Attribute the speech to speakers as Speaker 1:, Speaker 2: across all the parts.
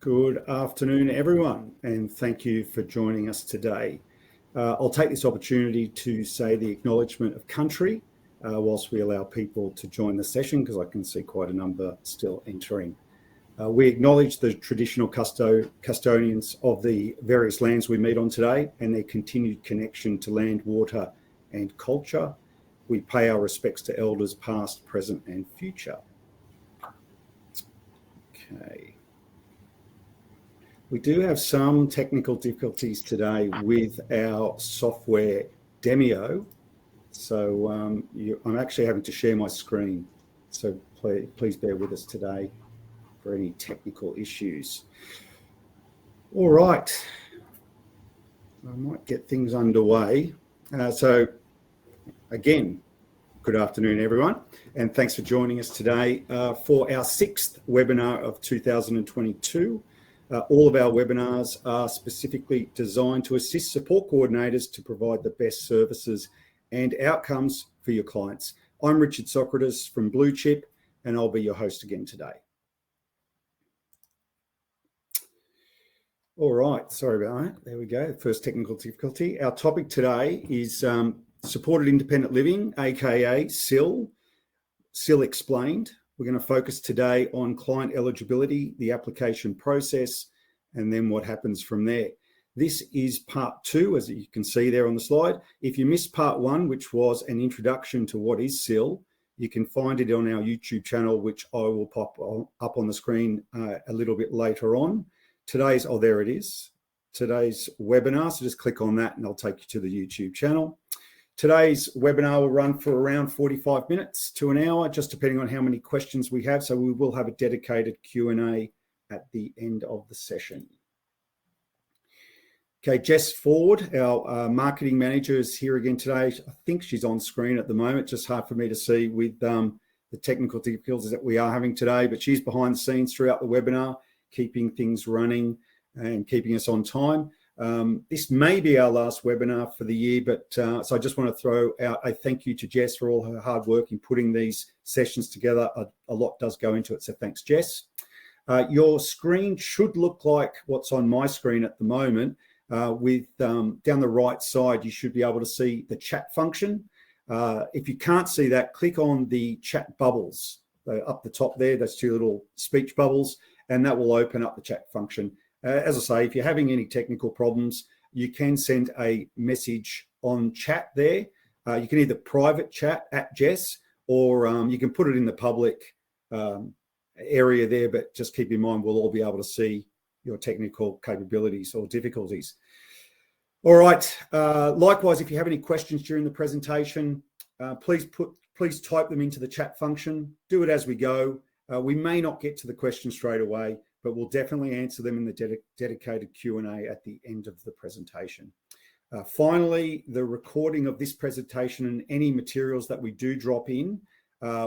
Speaker 1: Good afternoon, everyone, and thank you for joining us today. I'll take this opportunity to say the acknowledgement of country whilst we allow people to join the session, because I can see quite a number still entering. We acknowledge the traditional custodians of the various lands we meet on today and their continued connection to land, water, and culture. We pay our respects to elders past, present, and future. Okay. We do have some technical difficulties today with our software Demio. So I'm actually having to share my screen. So please bear with us today for any technical issues. All right. I might get things underway. So again, good afternoon, everyone. And thanks for joining us today for our 6th webinar of 2022. All of our webinars are specifically designed to assist support coordinators to provide the best services and outcomes for your clients. I'm Richard Socrates from Blue Chip, and I'll be your host again today. All right, sorry about that. There we go, first technical difficulty. Our topic today is supported independent living, aka SIL, SIL explained. We're going to focus today on client eligibility, the application process, and then what happens from there. This is part 2, as you can see there on the slide. If you missed part 1, which was an introduction to what is SIL, you can find it on our YouTube channel, which I will pop up on the screen a little bit later on. There it is, today's webinar. So just click on that and I'll take you to the YouTube channel. Today's webinar will run for around 45 minutes to an hour, just depending on how many questions we have. So we will have a dedicated Q&A at the end of the session. Okay, Jess Ford, our marketing manager, is here again today. I think she's on screen at the moment, just hard for me to see with the technical difficulties that we are having today, but she's behind the scenes throughout the webinar, keeping things running and keeping us on time. This may be our last webinar for the year, but so I just want to throw out a thank you to Jess for all her hard work in putting these sessions together. A lot does go into it, so thanks, Jess. Your screen should look like what's on my screen at the moment. With down the right side, you should be able to see the chat function. If you can't see that, click on the chat bubbles up the top there. Those 2 little speech bubbles, and that will open up the chat function. As I say, if you're having any technical problems, you can send a message on chat there. You can either private chat at Jess, or you can put it in the public area there, but just keep in mind we'll all be able to see your technical capabilities or difficulties. All right. Likewise, if you have any questions during the presentation, please type them into the chat function. Do it as we go. We may not get to the question straight away, but we'll definitely answer them in the dedicated Q&A at the end of the presentation. Finally, the recording of this presentation and any materials that we do drop in,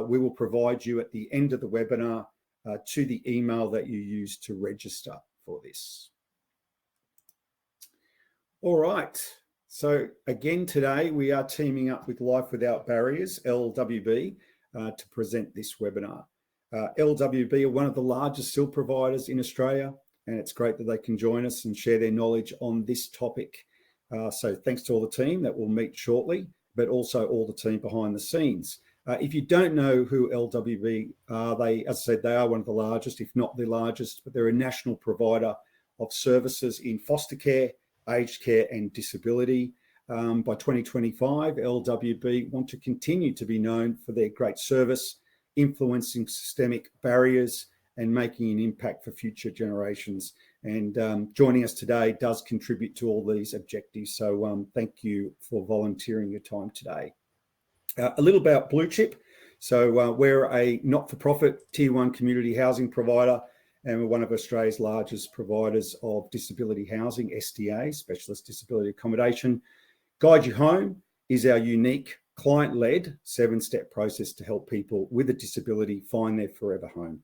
Speaker 1: we will provide you at the end of the webinar to the email that you use to register for this. All right. So again, today we are teaming up with Life Without Barriers, LWB, to present this webinar. LWB are one of the largest SIL providers in Australia, and it's great that they can join us and share their knowledge on this topic. So thanks to all the team that will meet shortly, but also all the team behind the scenes. If you don't know who LWB are, as I said, they are one of the largest, if not the largest, but they're a national provider of services in foster care, aged care, and disability. By 2025, LWB want to continue to be known for their great service, influencing systemic barriers and making an impact for future generations. And joining us today does contribute to all these objectives. So thank you for volunteering your time today. A little about Blue Chip. So we're a not-for-profit Tier 1 community housing provider, and we're one of Australia's largest providers of disability housing, SDA, Specialist Disability Accommodation. Guide You Home is our unique client-led 7-step process to help people with a disability find their forever home.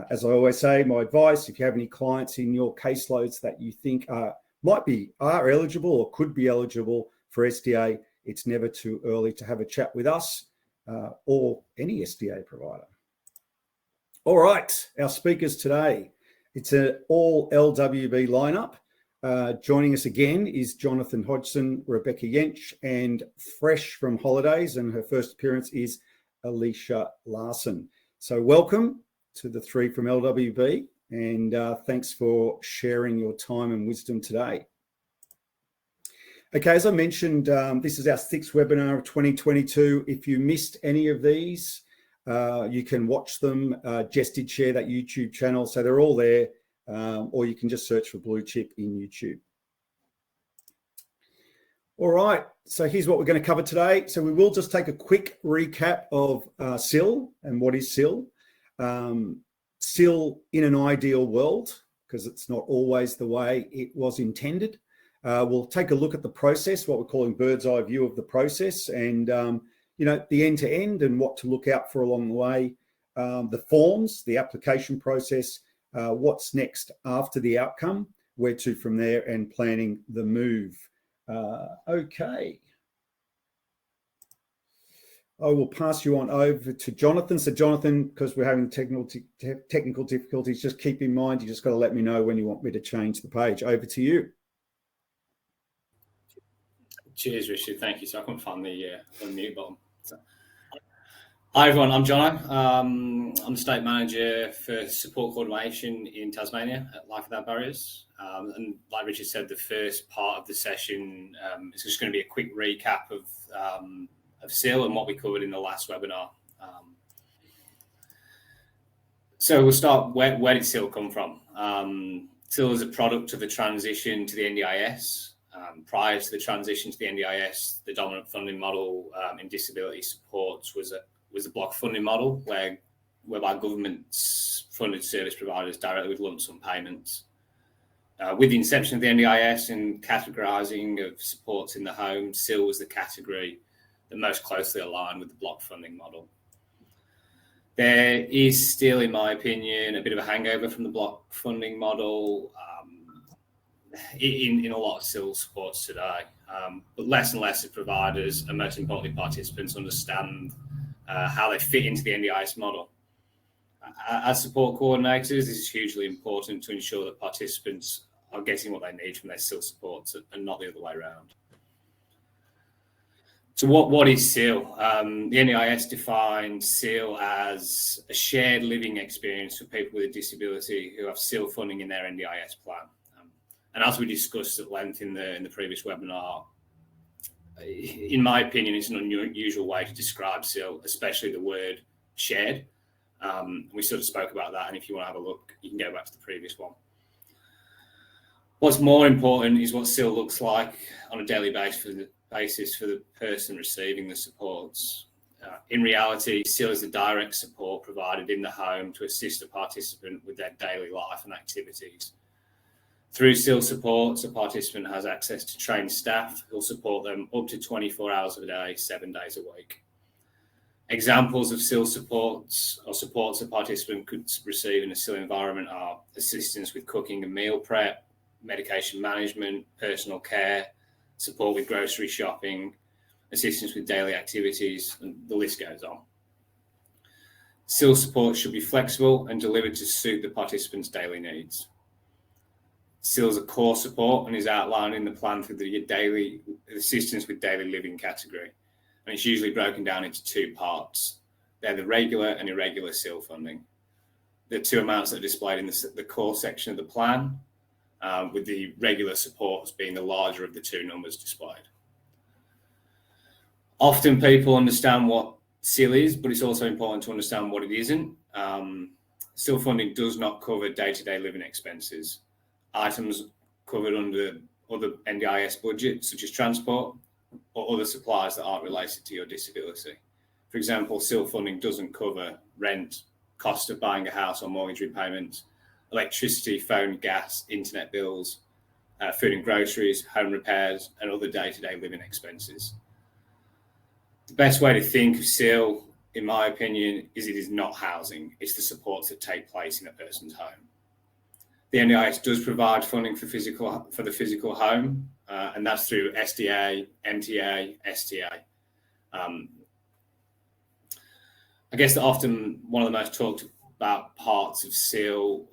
Speaker 1: As I always say, my advice, if you have any clients in your caseloads that you think are eligible or could be eligible for SDA, it's never too early to have a chat with us or any SDA provider. All right, our speakers today. It's an all LWB lineup. Joining us again is Jonathan Hodgson, Rebecca Yench, and fresh from holidays, and her first appearance is Alicia Larson. So welcome to the three from LWB, and thanks for sharing your time and wisdom today. Okay, as I mentioned, this is our 6th webinar of 2022. If you missed any of these, you can watch them. Jess did share that YouTube channel, so they're all there, or you can just search for Blue Chip in YouTube. All right, so here's what we're going to cover today. So we will just take a quick recap of SIL and what is SIL. SIL in an ideal world, because it's not always the way it was intended. We'll take a look at the process, what we're calling bird's eye view of the process, and the end to end and what to look out for along the way. The forms, the application process, what's next after the outcome, where to from there, and planning the move. Okay. I will pass you on over to Jonathan. So Jonathan, because we're having technical difficulties, just keep in mind, you just got to let me know when you want me to change the page. Over to you.
Speaker 2: Cheers, Richard. Thank you. So I couldn't find the mute button. So. Hi, everyone. I'm Jono. I'm the State Manager for Support Coordination in Tasmania at Life Without Barriers. And like Richard said, the first part of the session is just going to be a quick recap of SIL and what we covered in the last webinar. So we'll start, where did SIL come from? SIL is a product of the transition to the NDIS. Prior to the transition to the NDIS, the dominant funding model in disability supports was a block funding model whereby governments funded service providers directly with lump sum payments. With the inception of the NDIS and categorising of supports in the home, SIL was the category that most closely aligned with the block funding model. There is still, in my opinion, a bit of a hangover from the block funding model in a lot of SIL supports today. But less and less of providers, and most importantly participants, understand how they fit into the NDIS model. As support coordinators, this is hugely important to ensure that participants are getting what they need from their SIL supports and not the other way around. So what is SIL? The NDIS defined SIL as a shared living experience for people with a disability who have SIL funding in their NDIS plan. And as we discussed at length in the previous webinar, in my opinion, it's an unusual way to describe SIL, especially the word shared. We sort of spoke about that, and if you want to have a look, you can go back to the previous one. What's more important is what SIL looks like on a daily basis for the person receiving the supports. In reality, SIL is the direct support provided in the home to assist a participant with their daily life and activities. Through SIL supports, a participant has access to trained staff who will support them up to 24 hours a day, 7 days a week. Examples of SIL supports or supports a participant could receive in a SIL environment are assistance with cooking and meal prep, medication management, personal care, support with grocery shopping, assistance with daily activities, and the list goes on. SIL support should be flexible and delivered to suit the participant's daily needs. SIL is a core support and is outlined in the plan for the daily assistance with daily living category. And it's usually broken down into 2 parts. They're the regular and irregular SIL funding. The 2 amounts that are displayed in the core section of the plan, with the regular supports being the larger of the 2 numbers displayed. Often people understand what SIL is, but it's also important to understand what it isn't. SIL funding does not cover day-to-day living expenses. Items covered under other NDIS budgets, such as transport or other supplies that aren't related to your disability. For example, SIL funding doesn't cover rent, cost of buying a house or mortgage repayments, electricity, phone, gas, internet bills, food and groceries, home repairs, and other day-to-day living expenses. The best way to think of SIL, in my opinion, is it is not housing. It's the supports that take place in a person's home. The NDIS does provide funding for the physical home, and that's through SDA, MTA, STA. I guess that often one of the most talked about parts of SIL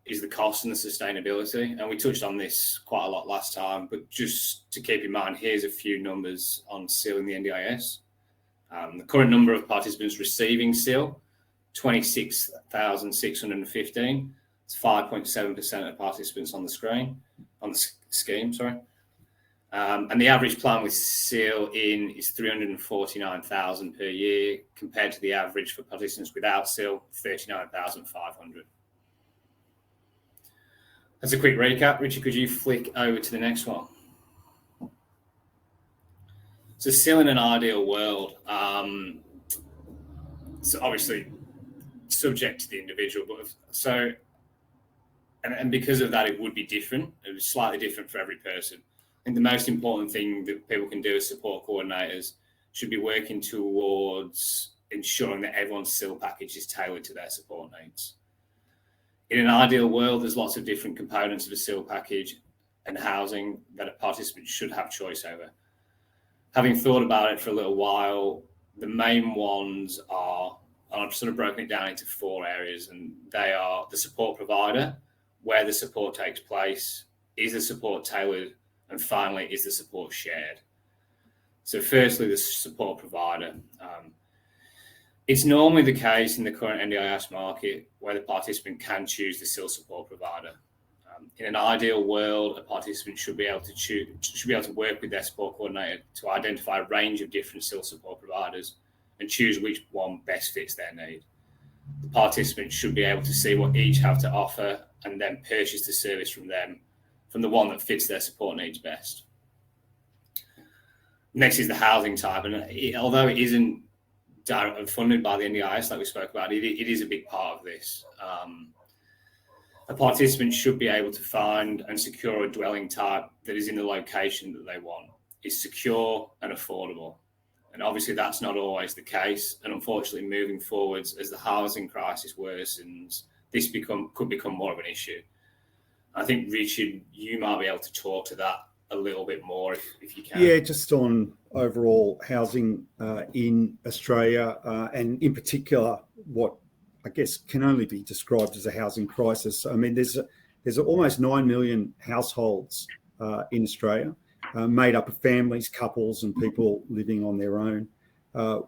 Speaker 2: is the cost and the sustainability. And we touched on this quite a lot last time, but just to keep in mind, here's a few numbers on SIL in the NDIS. The current number of participants receiving SIL, 26,615. It's 5.7% of participants on the scheme, sorry. And the average plan with SIL in is 349,000 per year, compared to the average for participants without SIL, 39,500. That's a quick recap. Richard, could you flick over to the next one? So SIL in an ideal world, so obviously subject to the individual, but and because of that, it would be different. It was slightly different for every person. I think the most important thing that people can do as support coordinators should be working towards ensuring that everyone's SIL package is tailored to their support needs. In an ideal world, there's lots of different components of a SIL package and housing that a participant should have choice over. Having thought about it for a little while, the main ones are, and I've sort of broken it down into 4 areas, and they are the support provider, where the support takes place, is the support tailored, and finally, is the support shared? So firstly, the support provider. It's normally the case in the current NDIS market where the participant can choose the SIL support provider. In an ideal world, a participant should be able to work with their support coordinator to identify a range of different SIL support providers and choose which one best fits their need. The participant should be able to see what each have to offer and then purchase the service from them, from the one that fits their support needs best. Next is the housing type, and although it isn't directly funded by the NDIS like we spoke about, it is a big part of this. A participant should be able to find and secure a dwelling type that is in the location that they want, is secure and affordable. And obviously that's not always the case. And unfortunately, moving forwards, as the housing crisis worsens, this could become more of an issue. I think, Richard, you might be able to talk to that a little bit more if you can.
Speaker 1: Yeah, just on overall housing in Australia, and in particular, what I guess can only be described as a housing crisis. I mean, there's almost 9 million households in Australia, made up of families, couples, and people living on their own.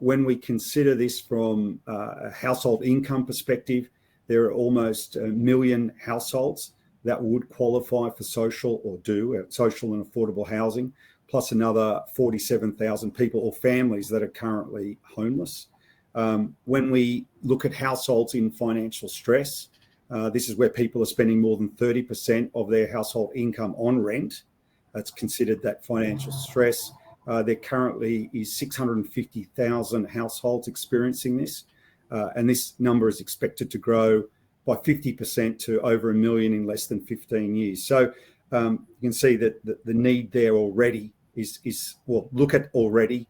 Speaker 1: When we consider this from a household income perspective, there are almost 1 million households that would qualify for social and affordable housing, plus another 47,000 people or families that are currently homeless. When we look at households in financial stress, this is where people are spending more than 30% of their household income on rent. That's considered that financial stress. There currently is 650,000 households experiencing this, and this number is expected to grow by 50% to over 1 million in less than 15 years. So you can see that the need there already is well, look at already.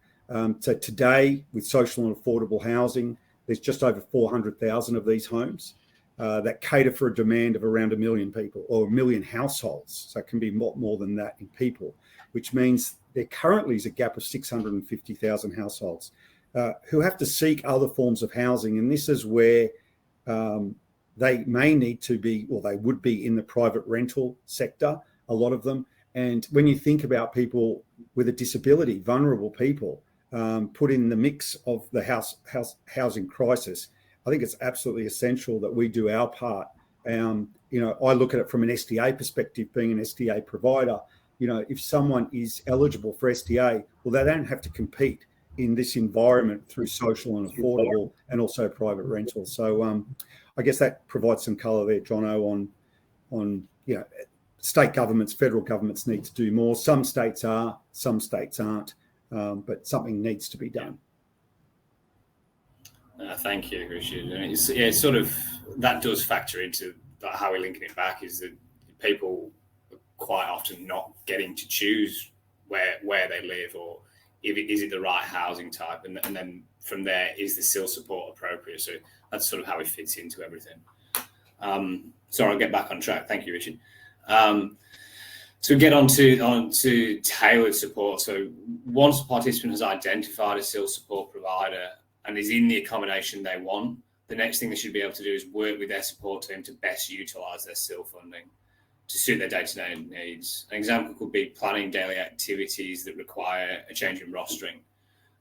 Speaker 1: So today, with social and affordable housing, there's just over 400,000 of these homes that cater for a demand of around 1 million people or 1 million households. So it can be more than that in people, which means there currently is a gap of 650,000 households who have to seek other forms of housing. And this is where they may need to be, or they would be, in the private rental sector, a lot of them. And when you think about people with a disability, vulnerable people, put in the mix of the housing crisis, I think it's absolutely essential that we do our part. You know, I look at it from an SDA perspective, being an SDA provider. You know, if someone is eligible for SDA, well, they don't have to compete in this environment through social and affordable and also private rental. So I guess that provides some colour there, Jono, on you know, state governments, federal governments need to do more. Some states are, some states aren't, but something needs to be done.
Speaker 2: Thank you, Richard. And it's sort of, that does factor into how we're linking it back, is that people are quite often not getting to choose where they live, or is it the right housing type, and then from there, is the SIL support appropriate? So that's sort of how it fits into everything. Sorry, I'll get back on track. Thank you, Richard. So get on to tailored support. So once a participant has identified a SIL support provider and is in the accommodation they want, the next thing they should be able to do is work with their support team to best utilise their SIL funding to suit their day-to-day needs. An example could be planning daily activities that require a change in rostering.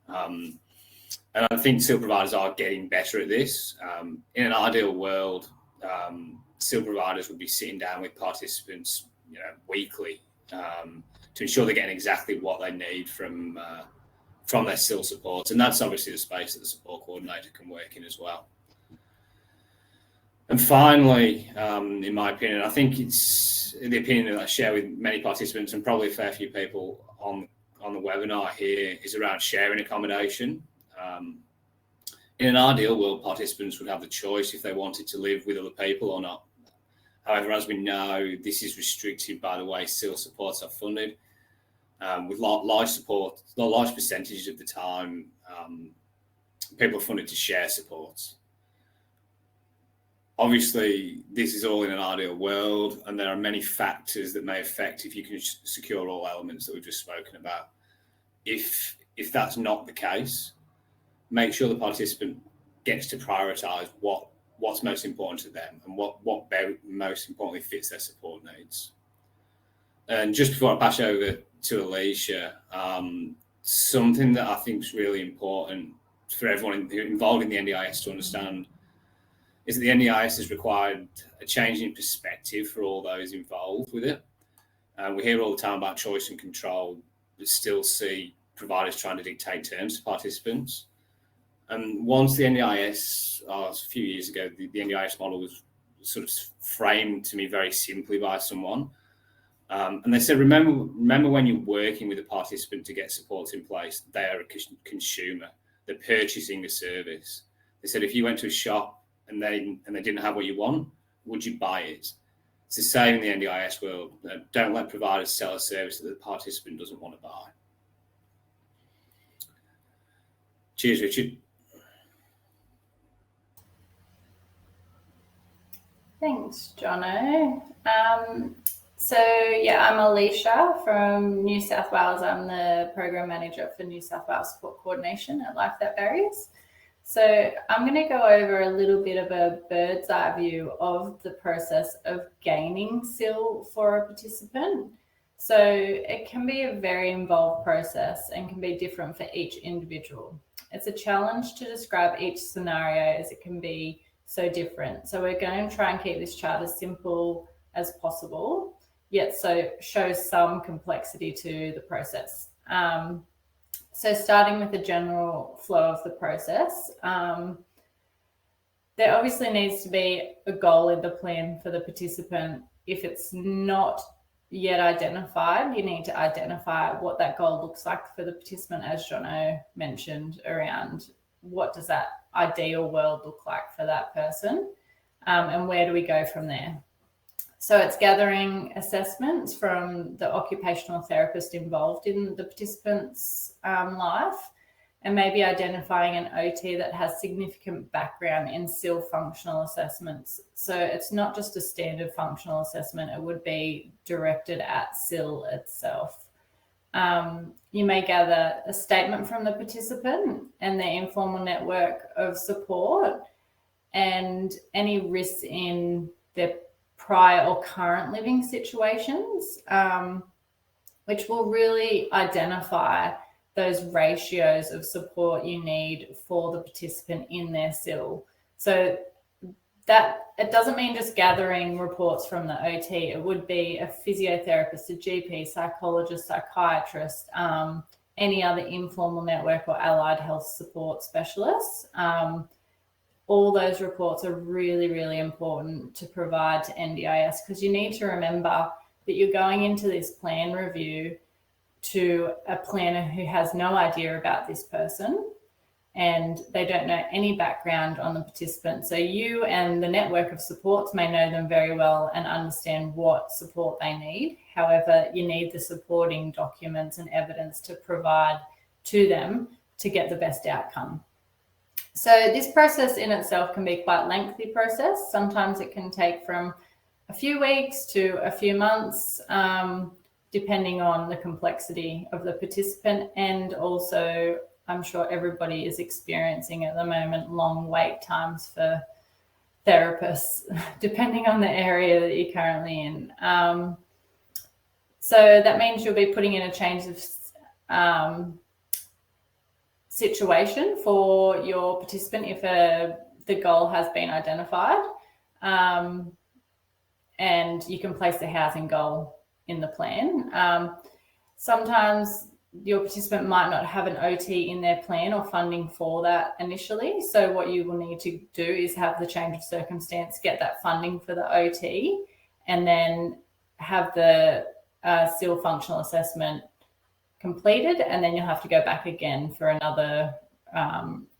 Speaker 2: And I think SIL providers are getting better at this. In an ideal world, SIL providers would be sitting down with participants, weekly to ensure they're getting exactly what they need from their SIL support. And that's obviously the space that the support coordinator can work in as well. And finally, in my opinion, I think it's the opinion that I share with many participants and probably a fair few people on the webinar here is around sharing accommodation. In an ideal world, participants would have the choice if they wanted to live with other people or not. However, as we know, this is restricted by the way SIL supports are funded. With large percentages of the time, people are funded to share supports. Obviously, this is all in an ideal world, and there are many factors that may affect if you can secure all elements that we've just spoken about. If that's not the case, make sure the participant gets to prioritise what's most important to them and what most importantly fits their support needs. And just before I pass over to Alicia, something that I think is really important for everyone involved in the NDIS to understand is that the NDIS has required a change in perspective for all those involved with it. We hear all the time about choice and control, but still see providers trying to dictate terms to participants. And once the NDIS, a few years ago, the NDIS model was sort of framed to me very simply by someone. And they said, remember when you're working with a participant to get supports in place, they are a consumer. They're purchasing a service. They said, if you went to a shop and they didn't have what you want, would you buy it? It's the same in the NDIS world. Don't let providers sell a service that the participant doesn't want to buy. Cheers, Richard.
Speaker 3: Thanks, Jono. I'm Alicia from New South Wales. I'm the Program Manager for New South Wales Support Coordination at Life That Varies. So I'm going to go over a little bit of a bird's eye view of the process of gaining SIL for a participant. So it can be a very involved process and can be different for each individual. It's a challenge to describe each scenario as it can be so different. So we're going to try and keep this chart as simple as possible, yet show some complexity to the process. So starting with the general flow of the process, there obviously needs to be a goal in the plan for the participant. If it's not yet identified, you need to identify what that goal looks like for the participant, as Jono mentioned, around what does that ideal world look like for that person, and where do we go from there. So it's gathering assessments from the occupational therapist involved in the participant's life, and maybe identifying an OT that has significant background in SIL functional assessments. So it's not just a standard functional assessment, it would be directed at SIL itself. You may gather a statement from the participant and their informal network of support and any risks in their prior or current living situations, which will really identify those ratios of support you need for the participant in their SIL. So that it doesn't mean just gathering reports from the OT. It would be a physiotherapist, a GP, psychologist, psychiatrist, any other informal network or allied health support specialists. All those reports are really, really important to provide to NDIS, because you need to remember that you're going into this plan review to a planner who has no idea about this person and they don't know any background on the participant. So you and the network of supports may know them very well and understand what support they need. However, you need the supporting documents and evidence to provide to them to get the best outcome. So this process in itself can be quite a lengthy process. Sometimes it can take from a few weeks to a few months, depending on the complexity of the participant and also I'm sure everybody is experiencing at the moment long wait times for therapists, depending on the area that you're currently in. So that means you'll be putting in a change of situation for your participant if the goal has been identified. And you can place the housing goal in the plan. Sometimes your participant might not have an OT in their plan or funding for that initially. So what you will need to do is have the change of circumstance, get that funding for the OT, and then have the SIL functional assessment completed, and then you'll have to go back again for another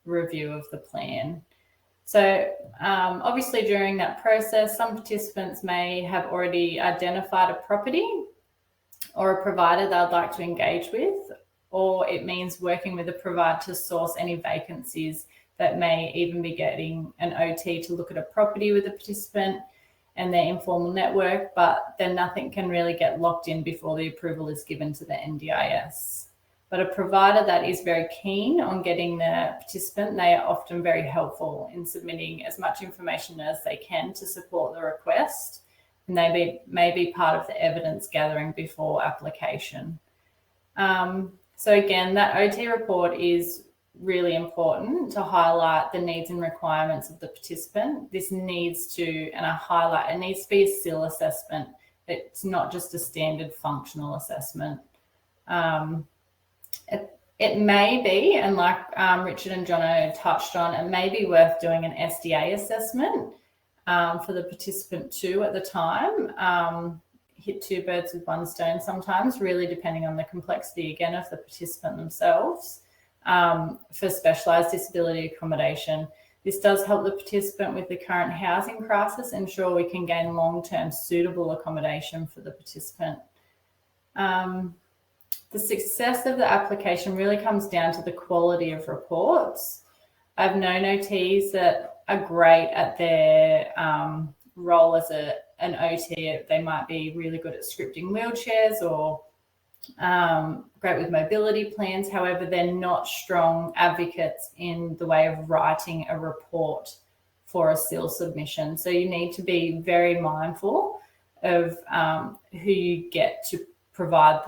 Speaker 3: review of the plan. So obviously during that process, some participants may have already identified a property or a provider they'd like to engage with, or it means working with a provider to source any vacancies that may even be getting an OT to look at a property with a participant and their informal network, but then nothing can really get locked in before the approval is given to the NDIS. But a provider that is very keen on getting the participant, they are often very helpful in submitting as much information as they can to support the request, and they may be part of the evidence gathering before application. So again, that OT report is really important to highlight the needs and requirements of the participant. This needs to, and I highlight, it needs to be a SIL assessment. It's not just a standard functional assessment. It may be, and like Richard and Jono touched on, it may be worth doing an SDA assessment for the participant too at the time. Hit two birds with one stone sometimes, really depending on the complexity, again, of the participant themselves. For specialised disability accommodation, this does help the participant with the current housing crisis, ensure we can gain long-term suitable accommodation for the participant. The success of the application really comes down to the quality of reports. I've known OTs that are great at their role as an OT. They might be really good at scripting wheelchairs or great with mobility plans. However, they're not strong advocates in the way of writing a report for a SIL submission. So you need to be very mindful of who you get to provide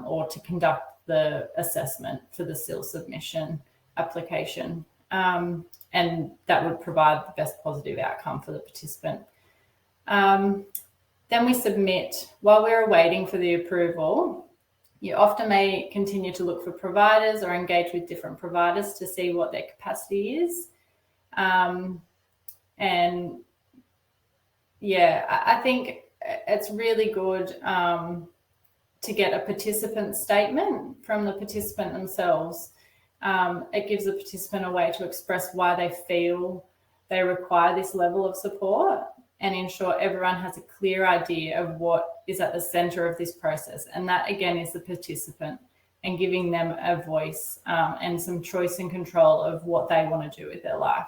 Speaker 3: or to conduct the assessment for the SIL submission application. And that would provide the best positive outcome for the participant. Then we submit. While we're waiting for the approval, you often may continue to look for providers or engage with different providers to see what their capacity is. And yeah, I think it's really good to get a participant statement from the participant themselves. It gives the participant a way to express why they feel they require this level of support and ensure everyone has a clear idea of what is at the centre of this process. And that, again, is the participant, and giving them a voice and some choice and control of what they want to do with their life.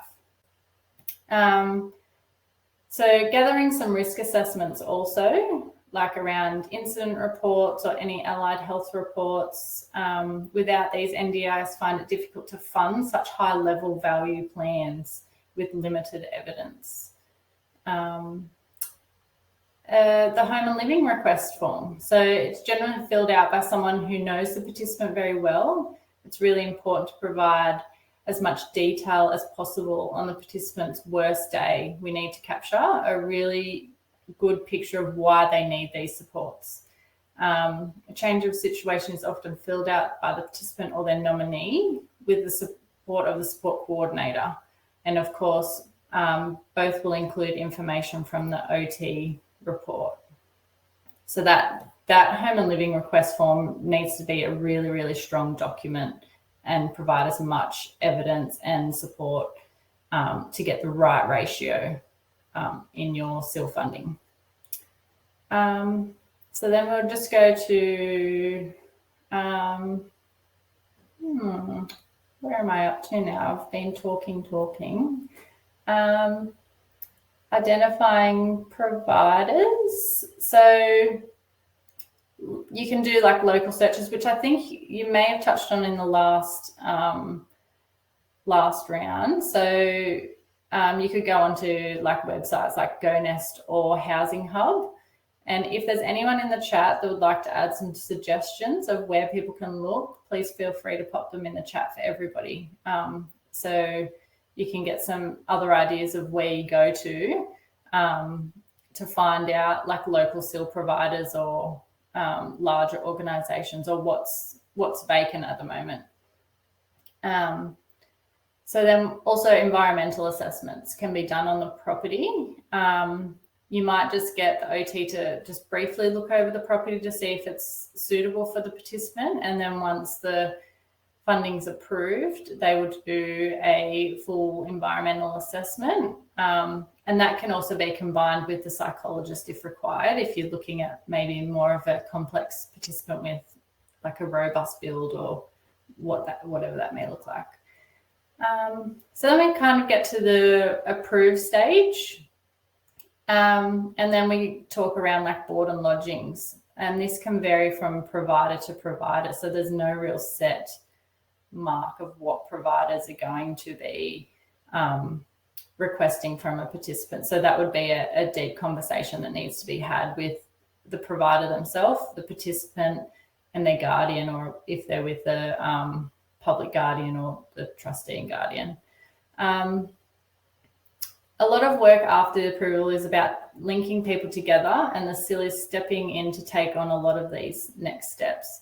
Speaker 3: So gathering some risk assessments also, like around incident reports or any allied health reports. Without these, NDIS find it difficult to fund such high level value plans with limited evidence. The home and living request form. So it's generally filled out by someone who knows the participant very well. It's really important to provide as much detail as possible on the participant's worst day. We need to capture a really good picture of why they need these supports. A change of situation is often filled out by the participant or their nominee with the support of the support coordinator. And of course, both will include information from the OT report. So that home and living request form needs to be a really, really strong document and provide as much evidence and support to get the right ratio in your SIL funding. So then we'll just go to, where am I up to now? I've been talking. Identifying providers. So you can do like local searches, which I think you may have touched on in the last round. So you could go onto like websites like GoNest or Housing Hub. And if there's anyone in the chat that would like to add some suggestions of where people can look, please feel free to pop them in the chat for everybody. So you can get some other ideas of where you go to find out like local SIL providers or larger organisations, or what's vacant at the moment. So then also environmental assessments can be done on the property. You might just get the OT to just briefly look over the property to see if it's suitable for the participant. And then once the funding's approved, they would do a full environmental assessment. And that can also be combined with the psychologist if required, if you're looking at maybe more of a complex participant with like a robust build or whatever that may look like. So then we kind of get to the approved stage. And then we talk around like board and lodgings. And this can vary from provider to provider. So there's no real set mark of what providers are going to be requesting from a participant. So that would be a deep conversation that needs to be had with the provider themselves, the participant, and their guardian, or if they're with the public guardian or the trustee and guardian. A lot of work after the approval is about linking people together, and the SIL is stepping in to take on a lot of these next steps.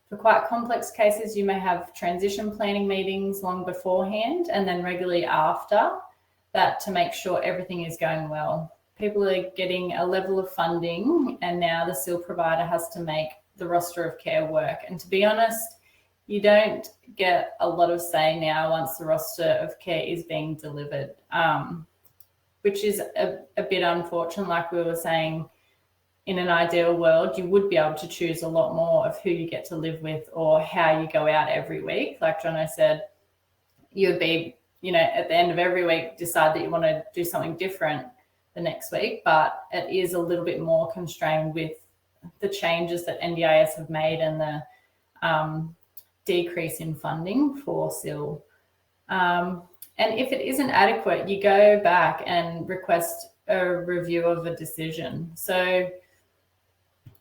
Speaker 3: For quite complex cases, you may have transition planning meetings long beforehand and then regularly after that to make sure everything is going well. People are getting a level of funding, and now the SIL provider has to make the roster of care work. And to be honest, you don't get a lot of say now once the roster of care is being delivered, which is a bit unfortunate. Like we were saying, in an ideal world, you would be able to choose a lot more of who you get to live with or how you go out every week. Like Jono said, you would be, at the end of every week, decide that you want to do something different the next week, but it is a little bit more constrained with the changes that NDIS have made and the decrease in funding for SIL. And if it isn't adequate, you go back and request a review of a decision. So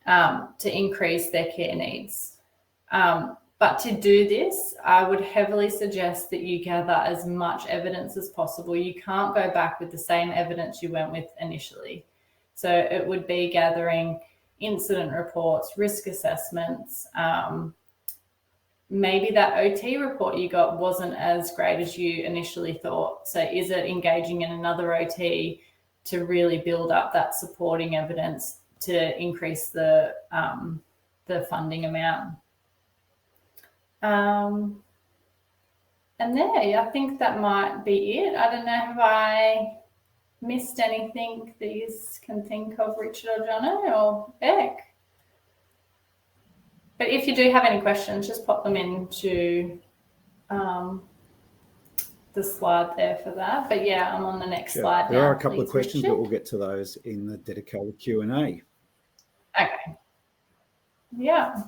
Speaker 3: to increase their care needs. But to do this, I would heavily suggest that you gather as much evidence as possible. You can't go back with the same evidence you went with initially. So it would be gathering incident reports, risk assessments. Maybe that OT report you got wasn't as great as you initially thought. So is it engaging in another OT to really build up that supporting evidence to increase the funding amount? And there, I think that might be it. I don't know, have I missed anything that you can think of, Richard or Jono or Beck? But if you do have any questions, just pop them into the slide there for that. But yeah, I'm on the next slide now.
Speaker 1: There are a couple of questions, but we'll get to those in the dedicated Q&A.
Speaker 3: Okay. Yeah.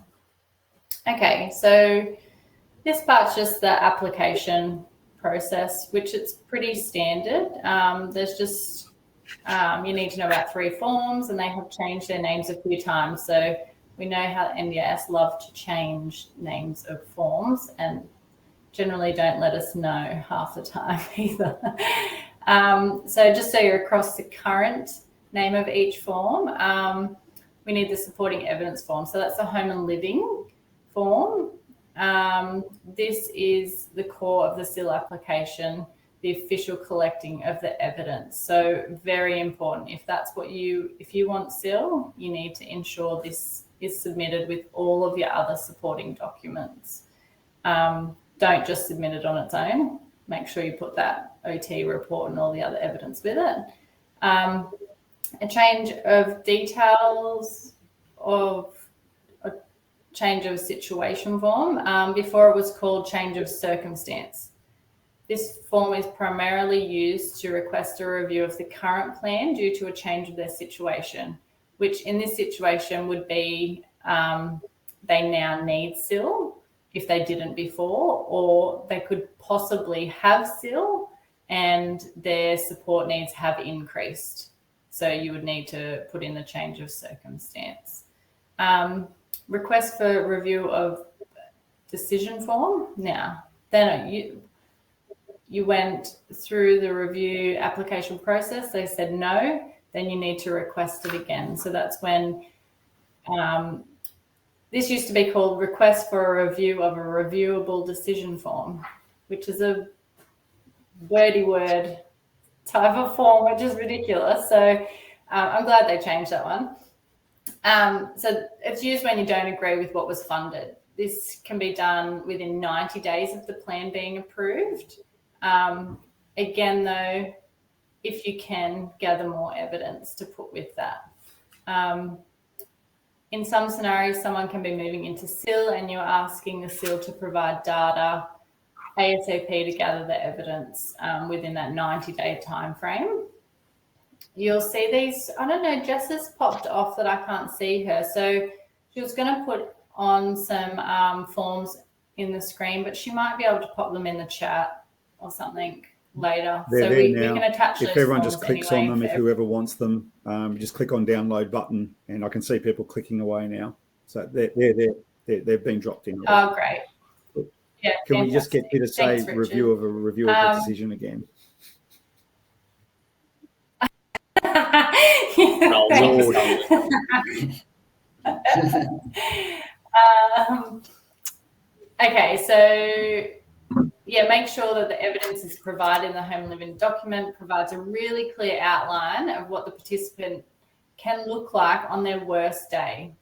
Speaker 3: Okay, so this part's just the application process, which it's pretty standard. There's just, you need to know about 3 forms, and they have changed their names a few times. So we know how NDIS love to change names of forms and generally don't let us know half the time either. So just so you're across the current name of each form, we need the supporting evidence form. So that's the home and living form. This is the core of the SIL application, the official collecting of the evidence. So very important. If you want SIL, you need to ensure this is submitted with all of your other supporting documents. Don't just submit it on its own. Make sure you put that OT report and all the other evidence with it. A change of details of a change of situation form. Before it was called change of circumstance. This form is primarily used to request a review of the current plan due to a change of their situation. which in this situation would be they now need SIL if they didn't before, or they could possibly have SIL and their support needs have increased. So you would need to put in the change of circumstance. Request for review of decision form. Now, then you went through the review application process. They said no, then you need to request it again. So that's when this used to be called request for a review of a reviewable decision form, which is a wordy word type of form, which is ridiculous. So I'm glad they changed that one. So it's used when you don't agree with what was funded. This can be done within 90 days of the plan being approved. Again, though, if you can gather more evidence to put with that. In some scenarios, someone can be moving into SIL and you're asking the SIL to provide data ASAP to gather the evidence within that 90-day time frame. You'll see these, I don't know, Jess has popped off that I can't see her. So she was going to put on some forms in the screen, but she might be able to pop them in the chat or something later.
Speaker 1: They're
Speaker 3: so
Speaker 1: there
Speaker 3: we
Speaker 1: now.
Speaker 3: can attach
Speaker 1: if
Speaker 3: those
Speaker 1: everyone
Speaker 3: forms
Speaker 1: just clicks
Speaker 3: anyway
Speaker 1: on them, if whoever wants them, just click on download button, and I can see people clicking away now. So they've been dropped in.
Speaker 3: Oh, great. Yeah,
Speaker 1: can we just get you to say
Speaker 3: Thanks,
Speaker 1: review of a decision again?
Speaker 3: Okay, so yeah, make sure that the evidence is provided in the home living document, provides a really clear outline of what the participant can look like on their worst day.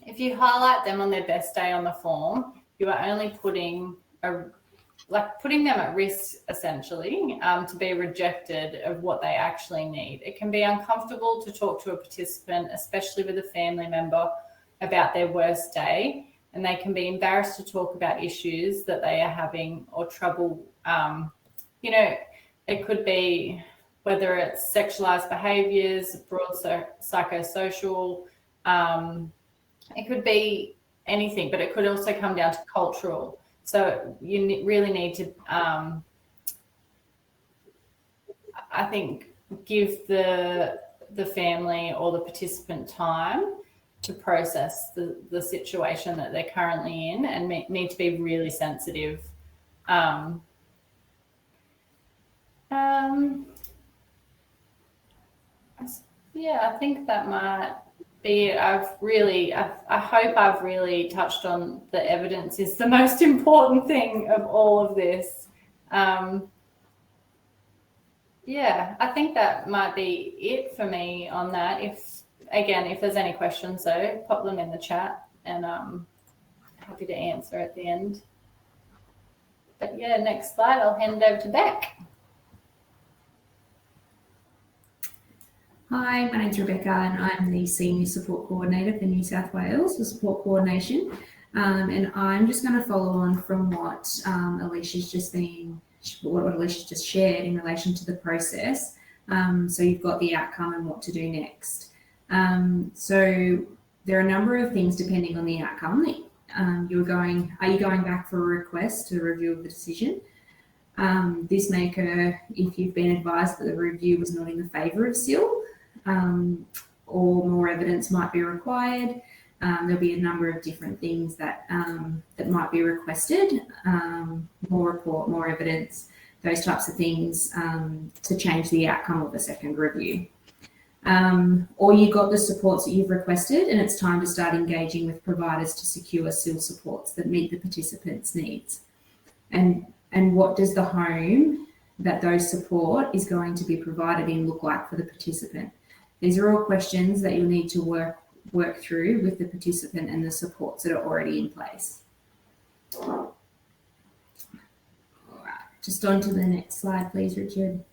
Speaker 3: If you highlight them on their best day on the form, you are only putting them at risk, essentially, to be rejected of what they actually need. It can be uncomfortable to talk to a participant, especially with a family member, about their worst day, and they can be embarrassed to talk about issues that they are having or trouble. It could be whether it's sexualized behaviors, broad psychosocial, it could be anything, but it could also come down to cultural. So you really need to, I think, give the family or the participant time to process the situation that they're currently in, and need to be really sensitive. Yeah, I think that might be it. I hope I've really touched on the evidence is the most important thing of all of this. Yeah, I think that might be it for me on that. If there's any questions, though, pop them in the chat, and I'm happy to answer at the end. But yeah, next slide, I'll hand it over to Beck.
Speaker 4: Hi, my name's Rebecca, and I'm the Senior Support Coordinator for New South Wales for Support Coordination. And I'm just going to follow on from what Alicia's just shared in relation to the process. So you've got the outcome and what to do next. So there are a number of things depending on the outcome. Are you going back for a request to review of the decision? This may occur if you've been advised that the review was not in the favour of SIL, or more evidence might be required. There'll be a number of different things that might be requested, more report, more evidence, those types of things to change the outcome of a second review. Or you got the supports that you've requested, and it's time to start engaging with providers to secure SIL supports that meet the participants' needs. And what does the home that those support is going to be provided in look like for the participant? These are all questions that you'll need to work through with the participant and the supports that are already in place. All right, just on to the next slide, please, Richard.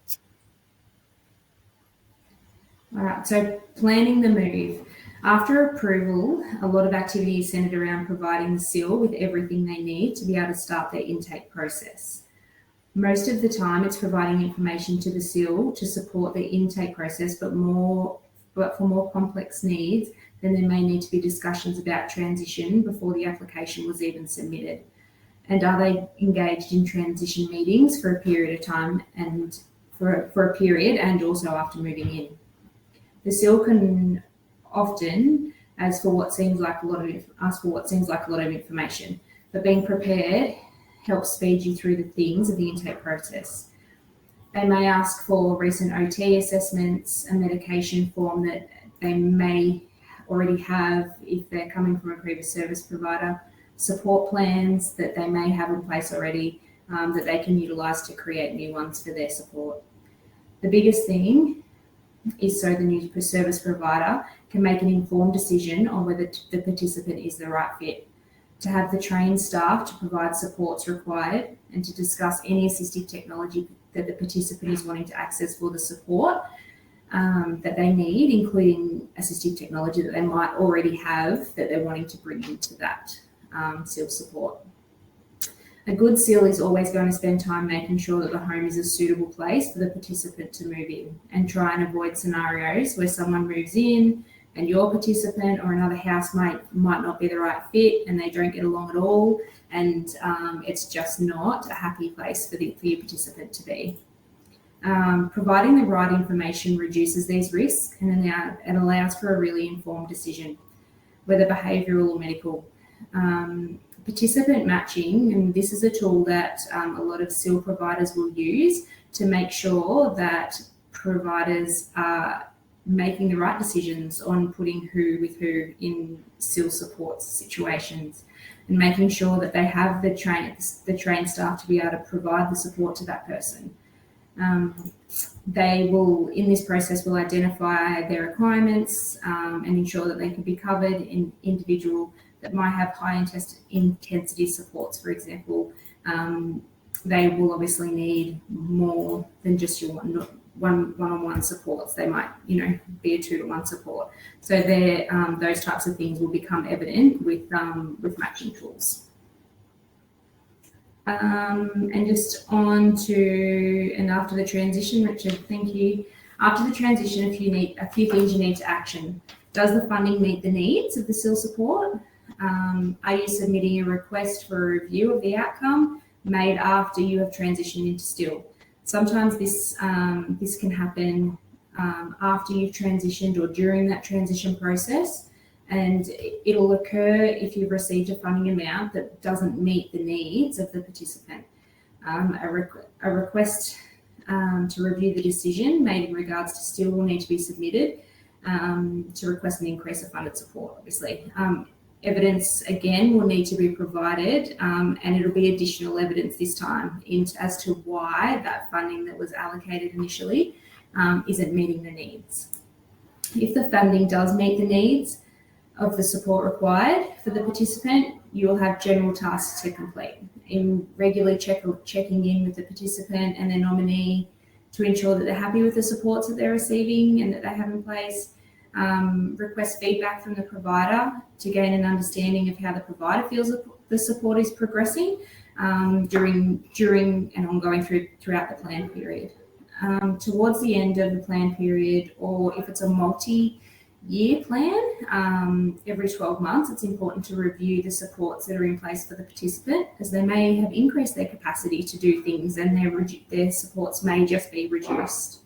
Speaker 4: All right, so planning the move. After approval, a lot of activity is centred around providing the SIL with everything they need to be able to start their intake process. Most of the time, it's providing information to the SIL to support the intake process, but more but for more complex needs, then there may need to be discussions about transition before the application was even submitted. And are they engaged in transition meetings for a period of time and for a period and also after moving in? The SIL can often ask for what seems like a lot of information, but being prepared helps speed you through the things of the intake process. They may ask for recent OT assessments, a medication form that they may already have if they're coming from a previous service provider, support plans that they may have in place already that they can utilise to create new ones for their support. The biggest thing is so the new service provider can make an informed decision on whether the participant is the right fit, to have the trained staff to provide supports required, and to discuss any assistive technology that the participant is wanting to access for the support that they need, including assistive technology that they might already have that they're wanting to bring into that SIL support. A good SIL is always going to spend time making sure that the home is a suitable place for the participant to move in, and try and avoid scenarios where someone moves in and your participant or another housemate might not be the right fit and they don't get along at all, and it's just not a happy place for your participant to be. Providing the right information reduces these risks and allows for a really informed decision, whether behavioural or medical. Participant matching, and this is a tool that a lot of SIL providers will use to make sure that providers are making the right decisions on putting who with who in SIL support situations, and making sure that they have the trained staff to be able to provide the support to that person. They will, in this process, will identify their requirements and ensure that they can be covered in individual that might have high intensity supports. For example, they will obviously need more than just your one-on-one supports. They might, be a 2-to-1 support. So those types of things will become evident with matching tools. And just on to, and after the transition, Richard, thank you. After the transition, a few things you need to action. Does the funding meet the needs of the SIL support? Are you submitting a request for a review of the outcome made after you have transitioned into SIL? Sometimes this can happen after you've transitioned or during that transition process, and it'll occur if you've received a funding amount that doesn't meet the needs of the participant. A request to review the decision made in regards to SIL will need to be submitted to request an increase of funded support, obviously. Evidence, again, will need to be provided, and it'll be additional evidence this time as to why that funding that was allocated initially isn't meeting the needs. If the funding does meet the needs of the support required for the participant, you will have general tasks to complete. In regularly checking in with the participant and their nominee to ensure that they're happy with the supports that they're receiving and that they have in place. Request feedback from the provider to gain an understanding of how the provider feels the support is progressing during and ongoing throughout the plan period. Towards the end of the plan period, or if it's a multi-year plan, every 12 months, it's important to review the supports that are in place for the participant, as they may have increased their capacity to do things and their supports may just be reduced.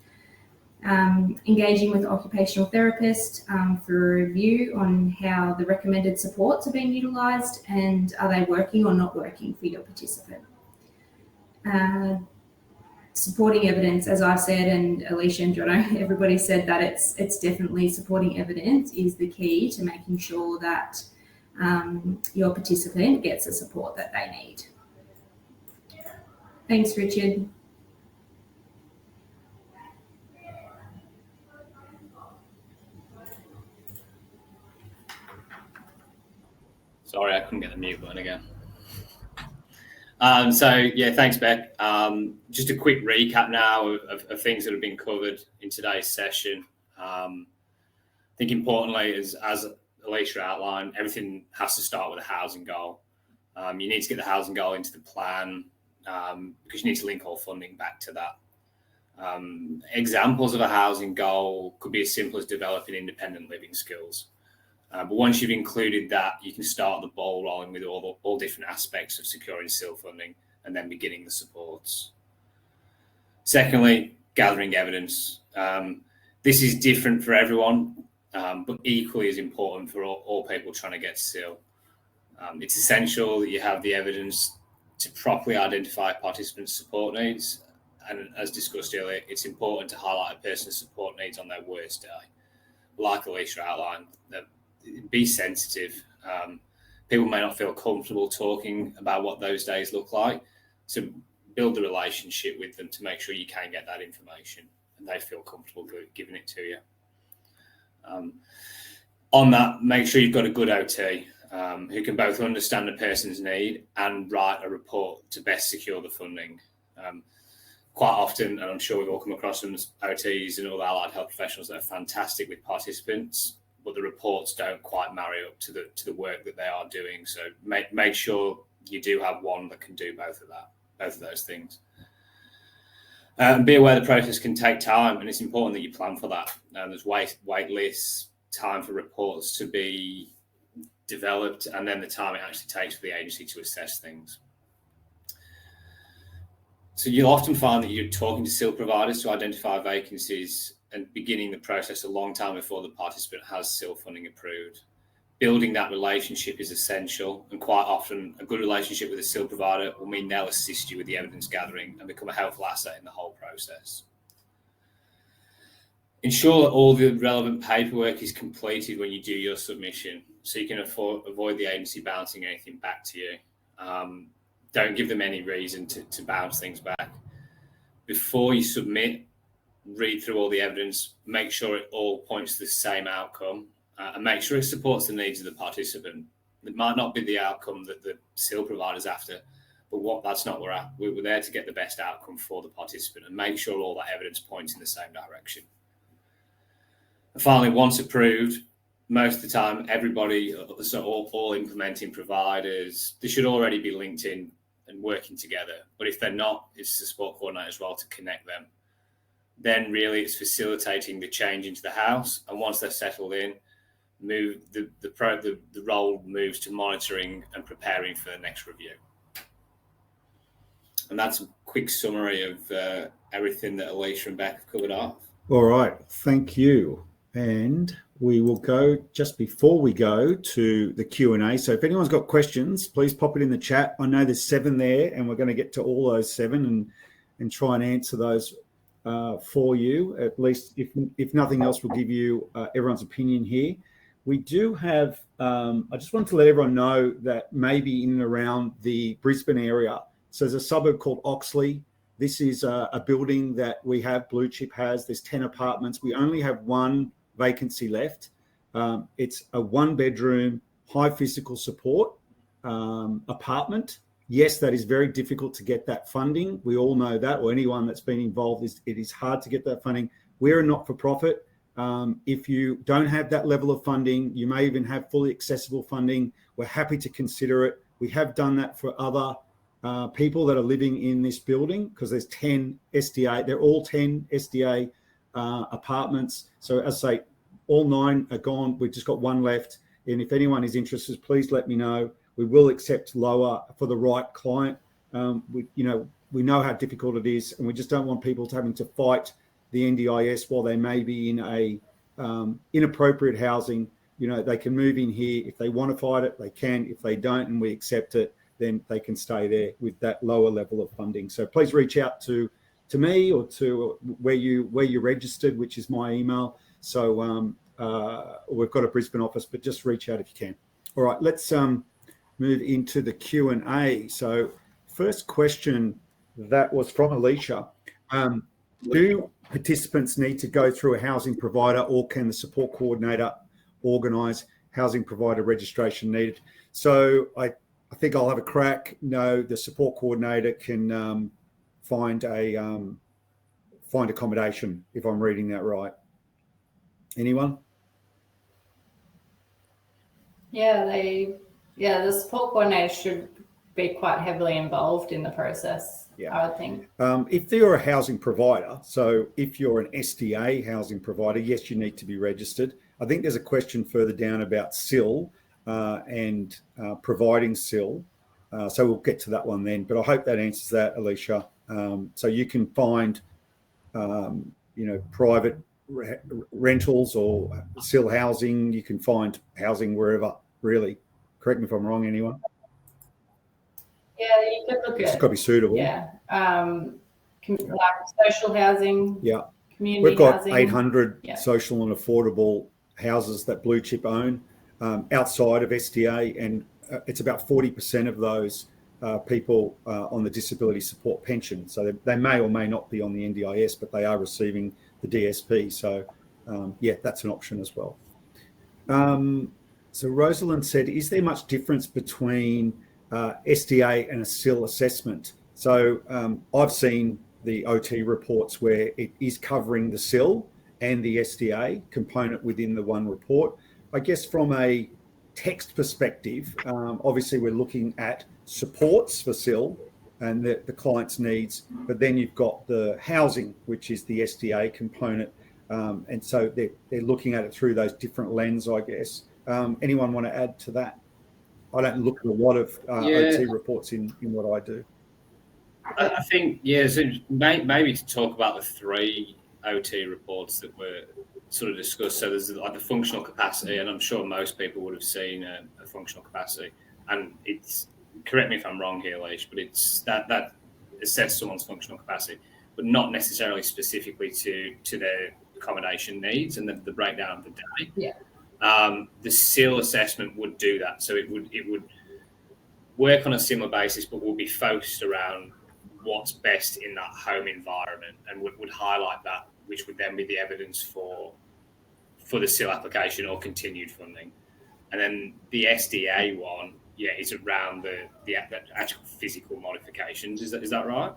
Speaker 4: Engaging with occupational therapist for a review on how the recommended supports are being utilised and are they working or not working for your participant. Supporting evidence, as I've said, and Alicia and Jono, everybody said that it's definitely supporting evidence is the key to making sure that your participant gets the support that they need. Thanks, Richard.
Speaker 2: Sorry, I couldn't get the mute button again. Thanks, Beck. Just a quick recap now of things that have been covered in today's session. I think importantly, as Alicia outlined, everything has to start with a housing goal. You need to get the housing goal into the plan because you need to link all funding back to that. Examples of a housing goal could be as simple as developing independent living skills. But once you've included that, you can start the ball rolling with all different aspects of securing SIL funding and then beginning the supports. Secondly, gathering evidence. This is different for everyone, but equally as important for all people trying to get SIL. It's essential that you have the evidence to properly identify participants' support needs. And as discussed earlier, it's important to highlight a person's support needs on their worst day. Like Alicia outlined, be sensitive. People may not feel comfortable talking about what those days look like. So build a relationship with them to make sure you can get that information and they feel comfortable giving it to you. On that, make sure you've got a good OT who can both understand a person's need and write a report to best secure the funding. Quite often, and I'm sure we've all come across some OTs and all allied health professionals that are fantastic with participants, but the reports don't quite marry up to the work that they are doing. So make sure you do have one that can do both of those things. Be aware the process can take time, and it's important that you plan for that. There's wait lists, time for reports to be developed, and then the time it actually takes for the agency to assess things. So you'll often find that you're talking to SIL providers to identify vacancies and beginning the process a long time before the participant has SIL funding approved. Building that relationship is essential, and quite often a good relationship with a SIL provider will mean they'll assist you with the evidence gathering and become a helpful asset in the whole process. Ensure that all the relevant paperwork is completed when you do your submission, so you can avoid the agency bouncing anything back to you. Don't give them any reason to bounce things back. Before you submit, read through all the evidence, make sure it all points to the same outcome, and make sure it supports the needs of the participant. It might not be the outcome that the SIL provider's after, but that's not where we're there to get the best outcome for the participant and make sure all that evidence points in the same direction. And finally, once approved, most of the time, everybody, so all implementing providers, they should already be linked in and working together. But if they're not, it's the support coordinator as well to connect them. Then really it's facilitating the change into the house. And once they're settled in, the role moves to monitoring and preparing for the next review. And that's a quick summary of everything that Alicia and Beck have covered off.
Speaker 1: All right, thank you. And we will go just before we go to the Q&A. So if anyone's got questions, please pop it in the chat. I know there's 7 there, and we're going to get to all those 7 and try and answer those for you. At least, if nothing else, we'll give you everyone's opinion here. We do have, I just wanted to let everyone know that maybe in and around the Brisbane area, so there's a suburb called Oxley. This is a building that we have, Blue Chip has. There's 10 apartments. We only have one vacancy left. It's a 1-bedroom, high physical support apartment. Yes, that is very difficult to get that funding. We all know that, or anyone that's been involved, it is hard to get that funding. We're a not-for-profit. If you don't have that level of funding, you may even have fully accessible funding. We're happy to consider it. We have done that for other people that are living in this building, because there's 10 SDA. They're all 10 SDA apartments. So as I say, all 9 are gone. We've just got 1 left. And if anyone is interested, please let me know. We will accept lower for the right client. We know how difficult it is, and we just don't want people having to fight the NDIS while they may be in a inappropriate housing. They can move in here. If they want to fight it, they can. If they don't and we accept it, then they can stay there with that lower level of funding. So please reach out to me or to where you registered, which is my email. So we've got a Brisbane office, but just reach out if you can. All right, let's move into the Q&A. So first question that was from Alicia. Do participants need to go through a housing provider, or can the support coordinator organise housing provider registration needed? So I think I'll have a crack. No, the support coordinator can find accommodation, if I'm reading that right. Anyone?
Speaker 3: The support coordinator should be quite heavily involved in the process.
Speaker 1: Yeah.
Speaker 3: I would think.
Speaker 1: If you're a housing provider, so if you're an SDA housing provider, yes, you need to be registered. I think there's a question further down about SIL and providing SIL. So we'll get to that one then. But I hope that answers that, Alicia. So you can find, private rentals or SIL housing. You can find housing wherever, really. Correct me if I'm wrong, anyone?
Speaker 3: Yeah, you could look
Speaker 1: It's
Speaker 3: at.
Speaker 1: got to be suitable.
Speaker 3: Yeah. Like social housing.
Speaker 1: Yeah.
Speaker 3: Community
Speaker 1: We've got
Speaker 3: housing.
Speaker 1: 800 social and affordable houses that Blue Chip own outside of SDA, and it's about 40% of those people on the disability support pension. So they may or may not be on the NDIS, but they are receiving the DSP. So that's an option as well. So Rosalind said, is there much difference between SDA and a SIL assessment? So I've seen the OT reports where it is covering the SIL and the SDA component within the one report. I guess from a text perspective, obviously we're looking at supports for SIL and the client's needs, but then you've got the housing, which is the SDA component. And so they're looking at it through those different lenses, I guess. Anyone want to add to that? I don't look at a lot of OT reports in what I do.
Speaker 2: I think, so maybe to talk about the 3 OT reports that were sort of discussed. So there's like the functional capacity, and I'm sure most people would have seen a functional capacity. And it's, correct me if I'm wrong here, Leish, but it's that assess someone's functional capacity, but not necessarily specifically to their accommodation needs and the breakdown of the day.
Speaker 3: Yeah.
Speaker 2: The SIL assessment would do that. So it would work on a similar basis, but will be focused around what's best in that home environment, and would highlight that, which would then be the evidence for the SIL application or continued funding. And then the SDA one, is around the actual physical modifications. Is that right?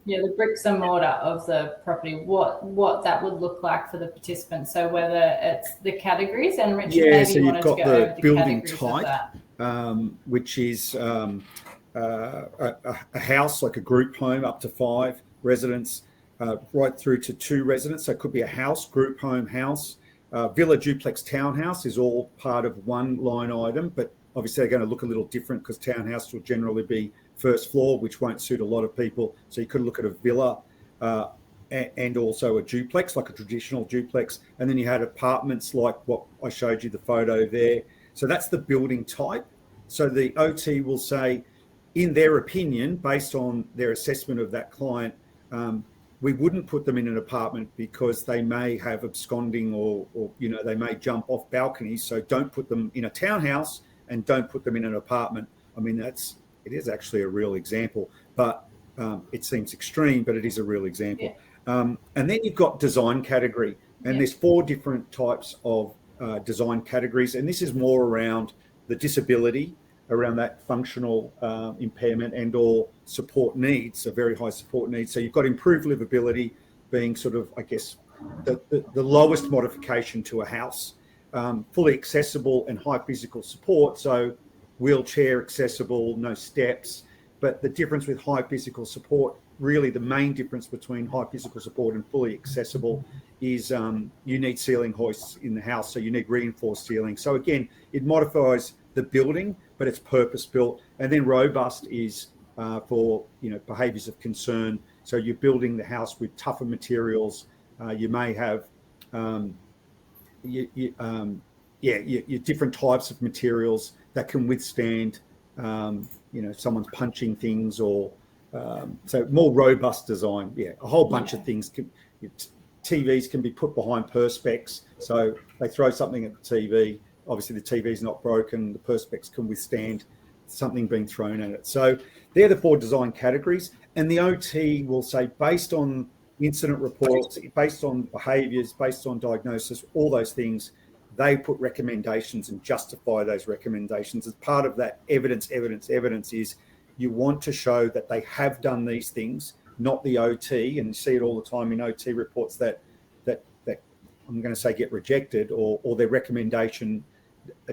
Speaker 3: Yeah, the bricks and mortar of the property, what that would look like for the participants. So whether it's the categories, and Richard, maybe
Speaker 1: so
Speaker 3: you
Speaker 1: you've
Speaker 3: wanted
Speaker 1: got
Speaker 3: to go
Speaker 1: the
Speaker 3: over the
Speaker 1: building
Speaker 3: categories
Speaker 1: type, which is a house, like a group home, up to 5 residents, right through to 2 residents. So it could be a house, group home, house. Villa, duplex, townhouse is all part of one line item, but obviously they're going to look a little different because townhouse will generally be first floor, which won't suit a lot of people. So you could look at a villa and also a duplex, like a traditional duplex. And then you had apartments like what I showed you the photo there. So that's the building type. So the OT will say, in their opinion, based on their assessment of that client, we wouldn't put them in an apartment because they may have absconding or they may jump off balconies. So don't put them in a townhouse and don't put them in an apartment. I mean, it is actually a real example, but it seems extreme, but it is a real example. Yeah. And then you've got design category, and there's 4 different types of design categories. And this is more around the disability, around that functional impairment and or support needs, so very high support needs. So you've got improved livability being sort of, I guess, the lowest modification to a house, fully accessible and high physical support, so wheelchair accessible, no steps. But the difference with high physical support, really the main difference between high physical support and fully accessible is you need ceiling hoists in the house, so you need reinforced ceiling. So again, it modifies the building, but it's purpose built. And then robust is for behaviours of concern. So you're building the house with tougher materials. You may have your different types of materials that can withstand someone's punching things, or so more robust design. A whole bunch of things. TVs can be put behind perspex, so they throw something at the TV. Obviously, the TV is not broken. The perspex can withstand something being thrown at it. So they're the 4 design categories. And the OT will say, based on incident reports, based on behaviours, based on diagnosis, all those things, they put recommendations and justify those recommendations. As part of that evidence is you want to show that they have done these things, not the OT. And you see it all the time in OT reports that I'm going to say get rejected, or their recommendation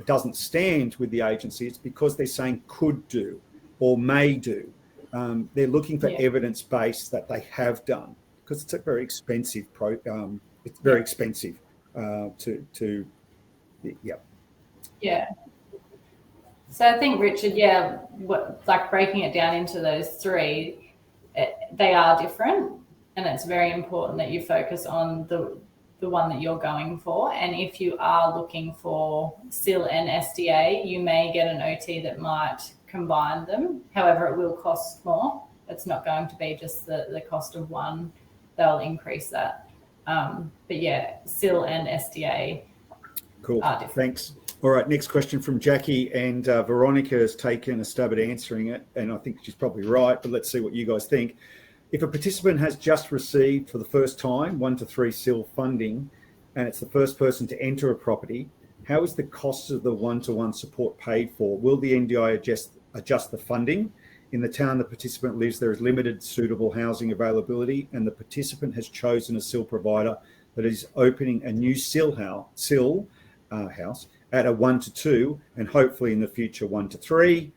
Speaker 1: doesn't stand with the agency. It's because they're saying could do or may do. they're looking for
Speaker 3: Yeah.
Speaker 1: evidence base that they have done, because it's a very expensive it's very expensive to yeah.
Speaker 3: Yeah. So I think, Richard, like breaking it down into those three, they are different, and it's very important that you focus on the one that you're going for. And if you are looking for SIL and SDA, you may get an OT that might combine them. However, it will cost more. It's not going to be just the cost of one. They'll increase that. But yeah, SIL and SDA
Speaker 1: Cool.
Speaker 3: are different.
Speaker 1: Thanks. All right, next question from Jackie, and Veronica has taken a stab at answering it, and I think she's probably right, but let's see what you guys think. If a participant has just received for the first time 1 to 3 SIL funding, and it's the first person to enter a property, how is the cost of the one-to-one support paid for? Will the NDI adjust the funding? In the town the participant lives, there is limited suitable housing availability, and the participant has chosen a SIL provider that is opening a new SIL house at a 1 to 2, and hopefully in the future 1 to 3.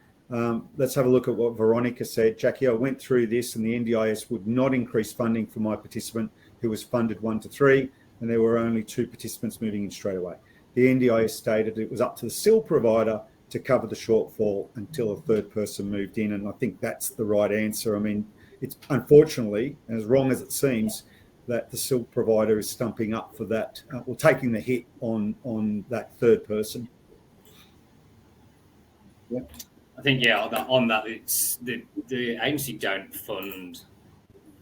Speaker 1: Let's have a look at what Veronica said. Jackie, I went through this, and the NDIS would not increase funding for my participant who was funded 1 to 3, and there were only 2 participants moving in straight away. The NDIS stated it was up to the SIL provider to cover the shortfall until a third person moved in, and I think that's the right answer. I mean, it's unfortunately, as wrong as it seems, that the SIL provider is stumping up for that, or taking the hit on that third person. Yeah.
Speaker 2: I think, on that, it's the agency don't fund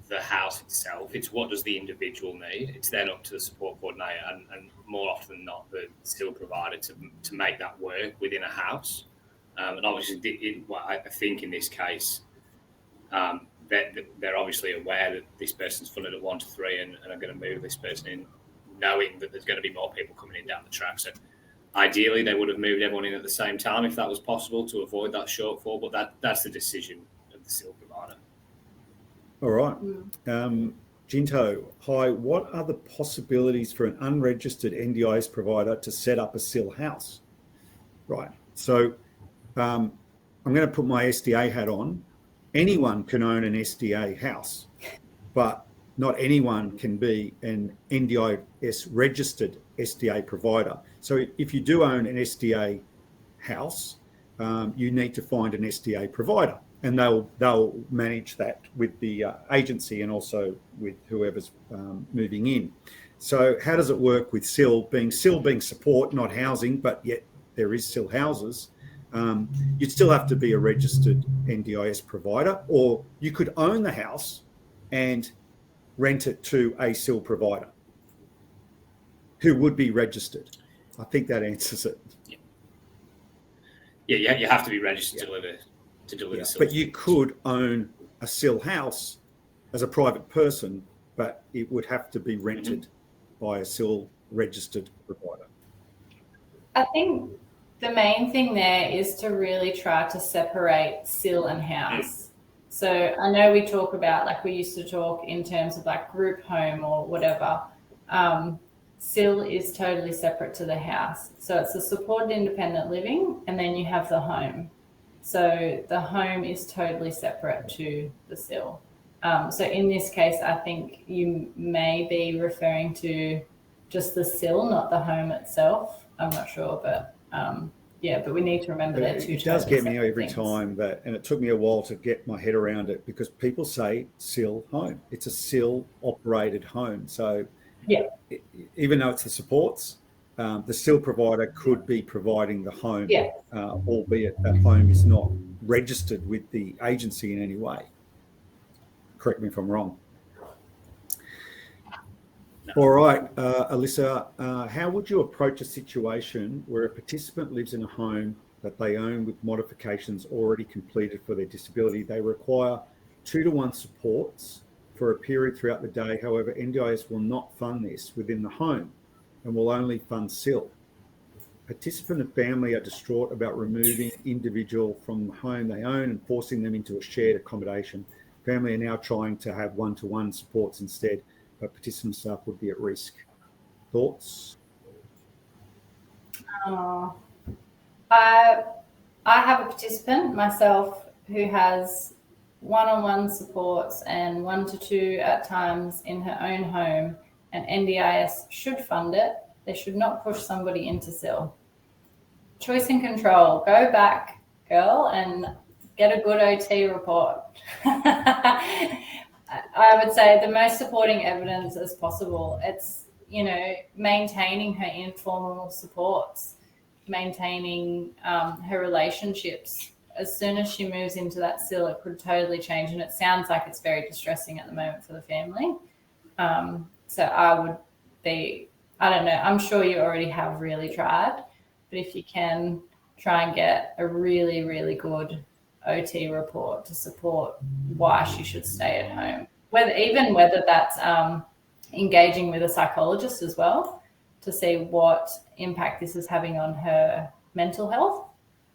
Speaker 2: the house itself. It's what does the individual need. It's then up to the support coordinator and more often than not the SIL provider to make that work within a house. And obviously, I think in this case, they're obviously aware that this person's funded at 1 to 3 and are going to move this person in, knowing that there's going to be more people coming in down the track. So ideally, they would have moved everyone in at the same time if that was possible to avoid that shortfall, but that's the decision of the SIL provider.
Speaker 1: All right. Jinto, hi, what are the possibilities for an unregistered NDIS provider to set up a SIL house? Right. So I'm going to put my SDA hat on. Anyone can own an SDA house, but not anyone can be an NDIS registered SDA provider. So if you do own an SDA house, you need to find an SDA provider, and they'll manage that with the agency and also with whoever's moving in. So how does it work with SIL being support, not housing, but yet there is SIL houses? You'd still have to be a registered NDIS provider, or you could own the house and rent it to a SIL provider who would be registered. I think that answers it.
Speaker 2: Yeah, you have to be registered to deliver SIL.
Speaker 1: But you could own a SIL house as a private person, but it would have to be rented by a SIL registered provider.
Speaker 3: I think the main thing there is to really try to separate SIL and house. So I know we talk about, like we used to talk in terms of like group home or whatever. SIL is totally separate to the house. So it's the supported independent living, and then you have the home. So the home is totally separate to the SIL. So in this case, I think you may be referring to just the SIL, not the home itself. I'm not sure, but but we need to remember that too.
Speaker 1: It does get me every time that, and it took me a while to get my head around it, because people say SIL home. It's a SIL operated home. So even though it's the supports, the SIL provider could be providing the home, albeit that home is not registered with the agency in any way. Correct me if I'm wrong. All right, Alyssa, how would you approach a situation where a participant lives in a home that they own with modifications already completed for their disability? They require 2-to-1 supports for a period throughout the day. However, NDIS will not fund this within the home and will only fund SIL. Participant and family are distraught about removing individual from the home they own and forcing them into a shared accommodation. Family are now trying to have 1-to-1 supports instead, but participant staff would be at risk. Thoughts?
Speaker 3: I have a participant myself who has one-on-one supports and 1 to 2 at times in her own home, and NDIS should fund it. They should not push somebody into SIL. Choice and control. Go back, girl, and get a good OT report. I would say the most supporting evidence as possible. It's, maintaining her informal supports, maintaining her relationships. As soon as she moves into that SIL, it could totally change. And it sounds like it's very distressing at the moment for the family. So I would be, I don't know, I'm sure you already have really tried, but if you can try and get a really, really good OT report to support why she should stay at home, whether that's engaging with a psychologist as well to see what impact this is having on her mental health,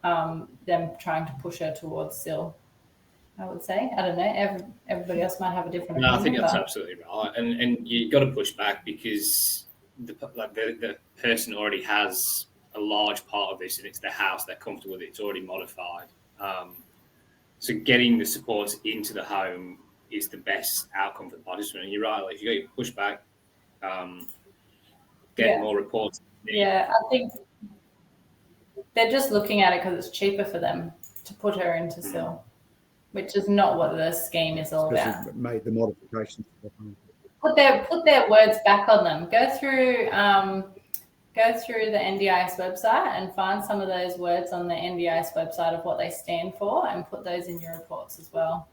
Speaker 3: them trying to push her towards SIL, I would say. I don't know. Everybody else might have a different opinion.
Speaker 2: I think that's absolutely right. And you've got to push back because the person already has a large part of this, and it's their house. They're comfortable with it. It's already modified. So getting the supports into the home is the best outcome for the participant. And you're right. If you got your pushback, get more reports.
Speaker 3: Yeah, I think they're just looking at it because it's cheaper for them to put her into SIL, which is not what the scheme is all about.
Speaker 1: Made the modifications.
Speaker 3: Put their words back on them. Go through the NDIS website and find some of those words on the NDIS website of what they stand for, and put those in your reports as well.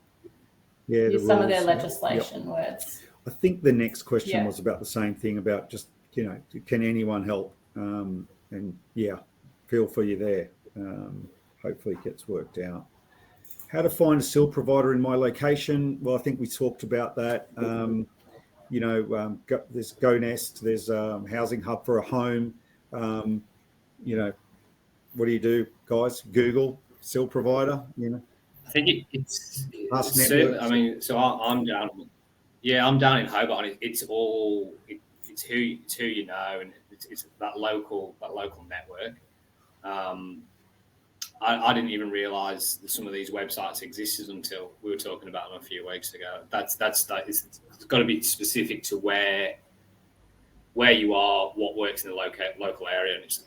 Speaker 1: Yeah,
Speaker 3: use some of their legislation words.
Speaker 1: I think the next question was about the same thing, about just, can anyone help? And feel for you there. Hopefully it gets worked out. How to find a SIL provider in my location? Well, I think we talked about that. There's GoNest, there's Housing Hub for a Home. What do you do, guys? Google SIL provider.
Speaker 2: I think it's
Speaker 1: networks.
Speaker 2: I mean, so I'm down. Yeah, I'm down in Hobart. It's who you know, and it's that local network. I didn't even realise that some of these websites existed until we were talking about them a few weeks ago. It's got to be specific to where you are, what works in the local area, and it's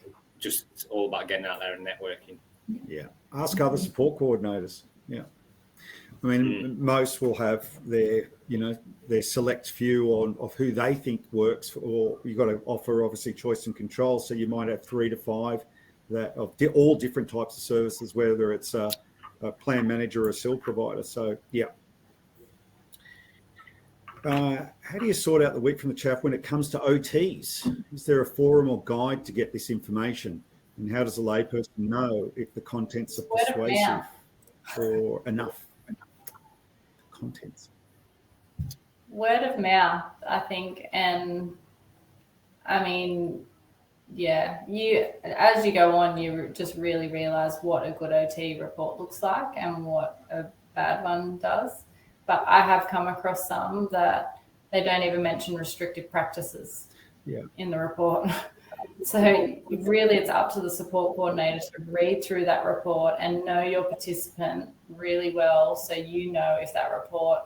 Speaker 2: all about getting out there and networking.
Speaker 1: Yeah, ask other support coordinators. Yeah, I mean, most will have their select few of who they think works, or you've got to offer obviously choice and control. So you might have 3 to 5 that of all different types of services, whether it's a plan manager or a SIL provider. So yeah. How do you sort out the wheat from the chaff when it comes to OTs? Is there a forum or guide to get this information? And how does a layperson know if the contents are persuasive or enough? Contents.
Speaker 3: Word of mouth, I think. And I mean, as you go on, you just really realize what a good OT report looks like and what a bad one does. But I have come across some that they don't even mention restrictive practices in the report. So really it's up to the support coordinator to read through that report and know your participant really well, so you know if that report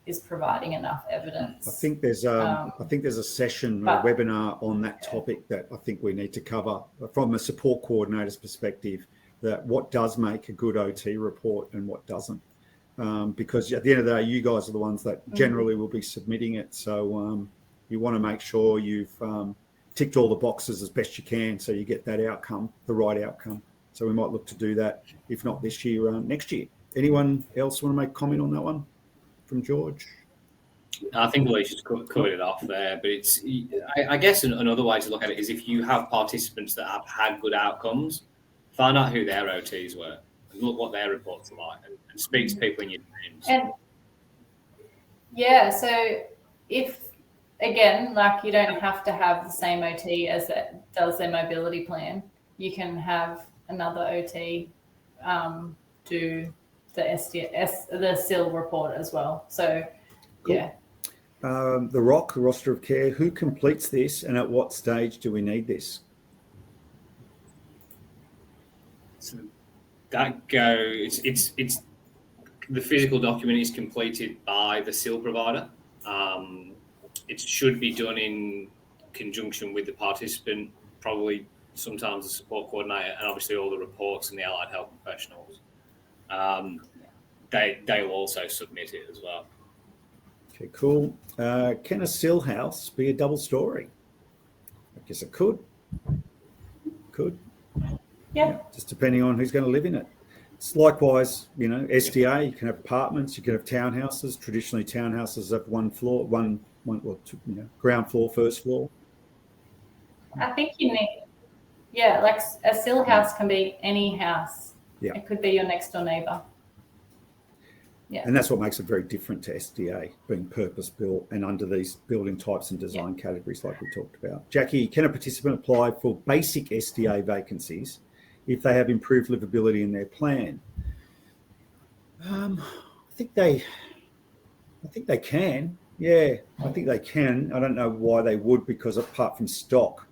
Speaker 3: is providing enough evidence.
Speaker 1: I think there's a session or a webinar on that topic that I think we need to cover from a support coordinator's perspective, that what does make a good OT report and what doesn't. Because at the end of the day, you guys are the ones that generally will be submitting it. So you want to make sure you've ticked all the boxes as best you can, so you get that outcome, the right outcome. So we might look to do that, if not this year, next year. Anyone else want to make a comment on that one from George?
Speaker 2: I think Alicia's covered it off there, but I guess another way to look at it is if you have participants that have had good outcomes, find out who their OTs were, and look what their reports are like, and speak to people in your teams.
Speaker 3: And so if, again, like, you don't have to have the same OT as that does their mobility plan. You can have another OT do the SIL report as well. So,
Speaker 1: cool. The roster of care, who completes this and at what stage do we need this?
Speaker 2: So that goes, it's the physical document is completed by the SIL provider. It should be done in conjunction with the participant, probably sometimes the support coordinator, and obviously all the reports and the allied health professionals. They will also submit it as well.
Speaker 1: Okay, cool. Can a SIL house be a double story? I guess it could. Could.
Speaker 3: Yeah.
Speaker 1: Just depending on who's going to live in it. It's likewise, you know, SDA, you can have apartments, you can have townhouses. Traditionally, townhouses have one floor, one or two, you know, ground floor, first floor.
Speaker 3: I think you need, like a SIL house can be any house.
Speaker 1: Yeah.
Speaker 3: It could be your next door neighbour. Yeah.
Speaker 1: And that's what makes it very different to SDA, being purpose-built and under these building types and design categories like we talked about. Jackie, can a participant apply for basic SDA vacancies if they have improved livability in their plan? I think they can. Yeah, I think they can. I don't know why they would, because apart from stock.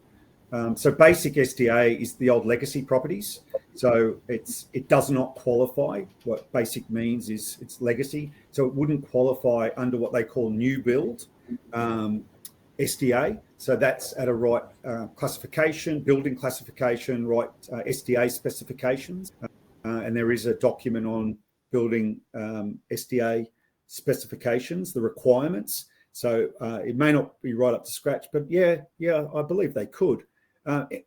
Speaker 1: So basic SDA is the old legacy properties. So it does not qualify. What basic means is it's legacy. So it wouldn't qualify under what they call new build SDA. So that's at a right classification, building classification, right SDA specifications. And there is a document on building SDA specifications, the requirements. So it may not be right up to scratch, but yeah, I believe they could.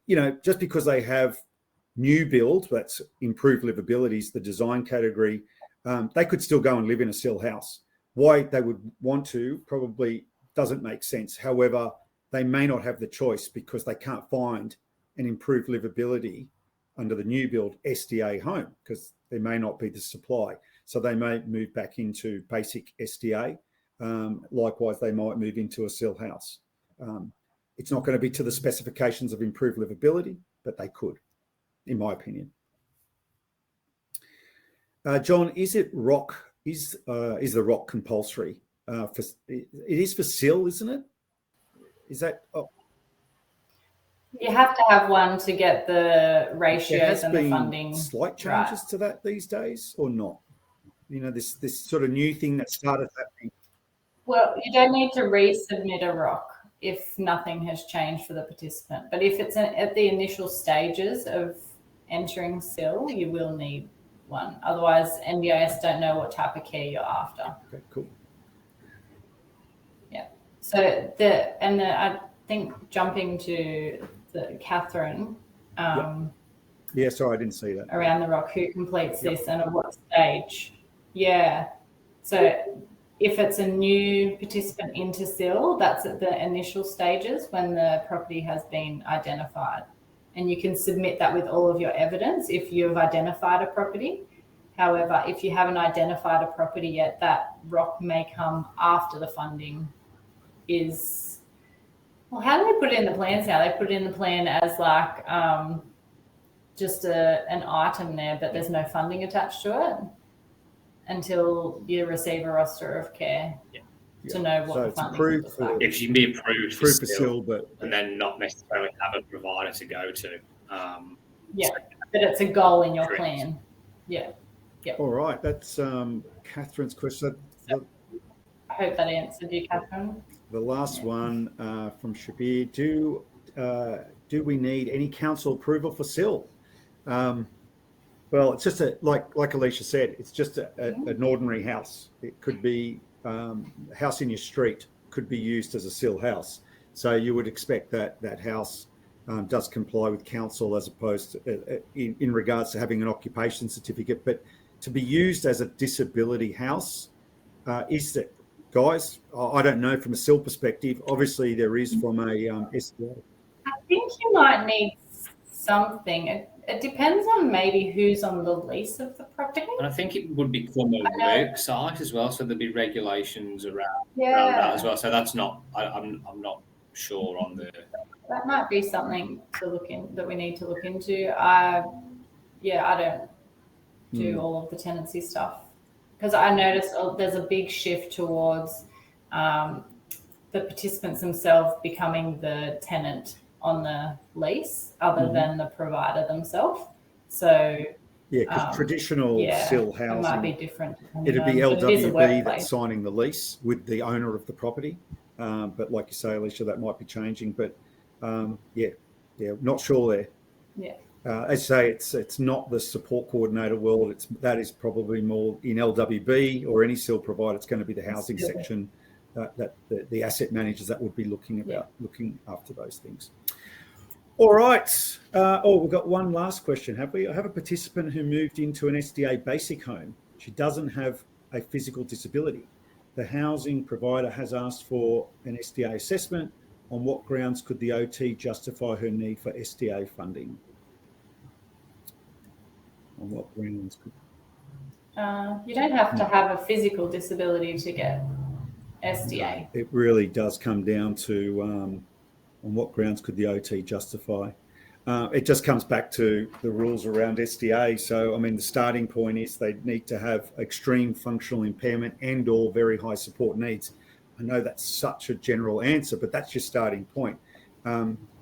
Speaker 1: You know, just because they have new build, that's improved livabilities, the design category, they could still go and live in a SIL house. Why they would want to probably doesn't make sense. However, they may not have the choice because they can't find an improved livability under the new build SDA home because there may not be the supply. So they may move back into basic SDA. Likewise, they might move into a SIL house. It's not going to be to the specifications of improved livability, but they could, in my opinion. John, is it rock? Is the rock compulsory? It is for SIL, isn't it? Is that? Oh.
Speaker 3: You have to have one to get the ratios and the funding.
Speaker 1: Slight changes to that these days, or not? You know, this sort of new thing that started happening.
Speaker 3: Well, you don't need to resubmit a rock if nothing has changed for the participant. But if it's at the initial stages of entering SIL, you will need one. Otherwise, NDIS don't know what type of care you're after.
Speaker 1: Okay, cool.
Speaker 3: Yeah. So I think jumping to Catherine.
Speaker 1: Yeah, sorry, I didn't see that.
Speaker 3: Around the rock, who completes this and at what stage? Yeah. So if it's a new participant into SIL, that's at the initial stages when the property has been identified. And you can submit that with all of your evidence if you've identified a property. However, if you haven't identified a property yet, that rock may come after the funding is... Well, how do they put it in the plans now? They put it in the plan as like just an item there, but there's no funding attached to it until you receive a roster of care to know what the funding looks like.
Speaker 2: If you can be approved for SIL,
Speaker 1: but
Speaker 2: and then not necessarily have a provider to go to.
Speaker 3: But it's a goal in your plan. Yeah.
Speaker 1: All right, that's Catherine's question.
Speaker 3: I hope that answered you, Catherine.
Speaker 1: The last one from Shabir: Do we need any council approval for SIL? Well, it's just like Alicia said, it's just an ordinary house. It could be a house in your street, could be used as a SIL house. So you would expect that house does comply with council as opposed to in regards to having an occupation certificate. But to be used as a disability house, is that, guys? I don't know from a SIL perspective. Obviously, there is from a SDA.
Speaker 3: I think you might need something. It depends on maybe who's on the lease of the property.
Speaker 2: And I think it would become a work site as well, so there'd be regulations around that as well. So that's not, I'm not sure on the...
Speaker 3: That might be something to look in, that we need to look into. I don't do all of the tenancy stuff because I noticed there's a big shift towards the participants themselves becoming the tenant on the lease other than the provider themselves. So
Speaker 1: Yeah, because traditional SIL
Speaker 3: it might
Speaker 1: housing,
Speaker 3: be different.
Speaker 1: it'd be
Speaker 3: But it is a
Speaker 1: LWB
Speaker 3: workplace.
Speaker 1: that's signing the lease with the owner of the property. But like you say, Alicia, that might be changing. But not sure there.
Speaker 3: Yeah.
Speaker 1: As I say, it's not the support coordinator world. That is probably more in LWB or any SIL provider. It's going to be the housing section, that the asset managers that would be looking after those things. All right. We've got one last question, have we? I have a participant who moved into an SDA basic home. She doesn't have a physical disability. The housing provider has asked for an SDA assessment. On what grounds could the OT justify her need for SDA funding? On what grounds could...
Speaker 3: You don't have to have a physical disability to get SDA.
Speaker 1: No, it really does come down to on what grounds could the OT justify. It just comes back to the rules around SDA. So, I mean, the starting point is they need to have extreme functional impairment and or very high support needs. I know that's such a general answer, but that's your starting point.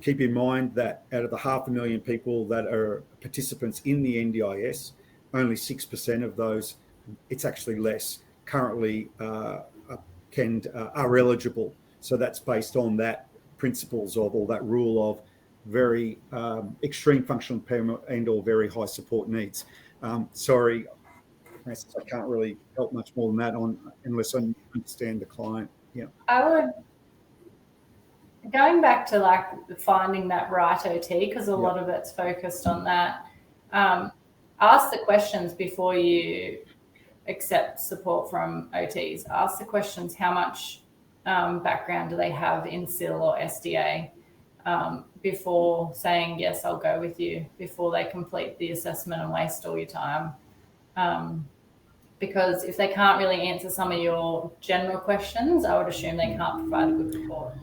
Speaker 1: Keep in mind that out of the 500,000 people that are participants in the NDIS, only 6% of those, it's actually less, currently are eligible. So that's based on that principles of, or that rule of, very extreme functional impairment and or very high support needs. Sorry, Francis, I can't really help much more than that unless I understand the client. Yeah.
Speaker 3: I would, going back to like finding that right OT, because a lot of it's focused on that, ask the questions before you accept support from OTs. Ask the questions, how much background do they have in SIL or SDA, before saying, yes, I'll go with you, before they complete the assessment and waste all your time. Because if they can't really answer some of your general questions, I would assume they can't provide a good report.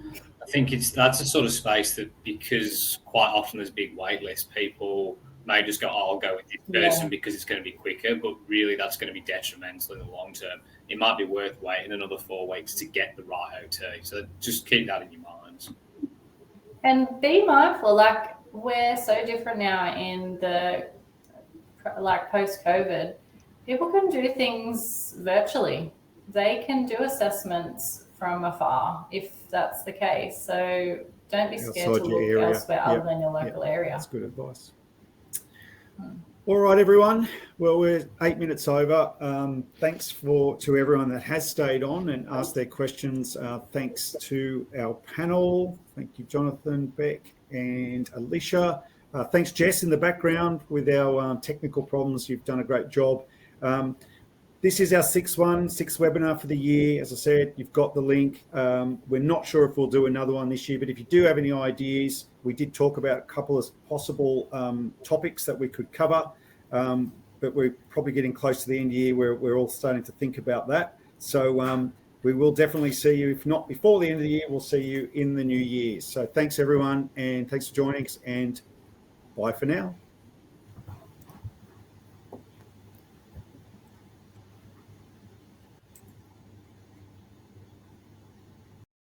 Speaker 2: I think that's a sort of space that, because quite often there's big wait lists, people may just go, I'll go with this person because it's going to be quicker, but really that's going to be detrimental in the long term. It might be worth waiting another 4 weeks to get the right OT. So just keep that in your minds.
Speaker 3: And be mindful, like we're so different now in the, like post-COVID, people can do things virtually. They can do assessments from afar if that's the case. So don't be scared to look elsewhere other than your local area.
Speaker 1: That's good advice. All right, everyone. Well, we're 8 minutes over. Thanks to everyone that has stayed on and asked their questions. Thanks to our panel. Thank you, Jonathan, Beck, and Alicia. Thanks, Jess, in the background with our technical problems. You've done a great job. This is our sixth webinar for the year. As I said, you've got the link. We're not sure if we'll do another one this year, but if you do have any ideas, we did talk about a couple of possible topics that we could cover, but we're probably getting close to the end of the year where we're all starting to think about that. So we will definitely see you, if not before the end of the year, we'll see you in the new year. So thanks, everyone, and thanks for joining us, and bye for now.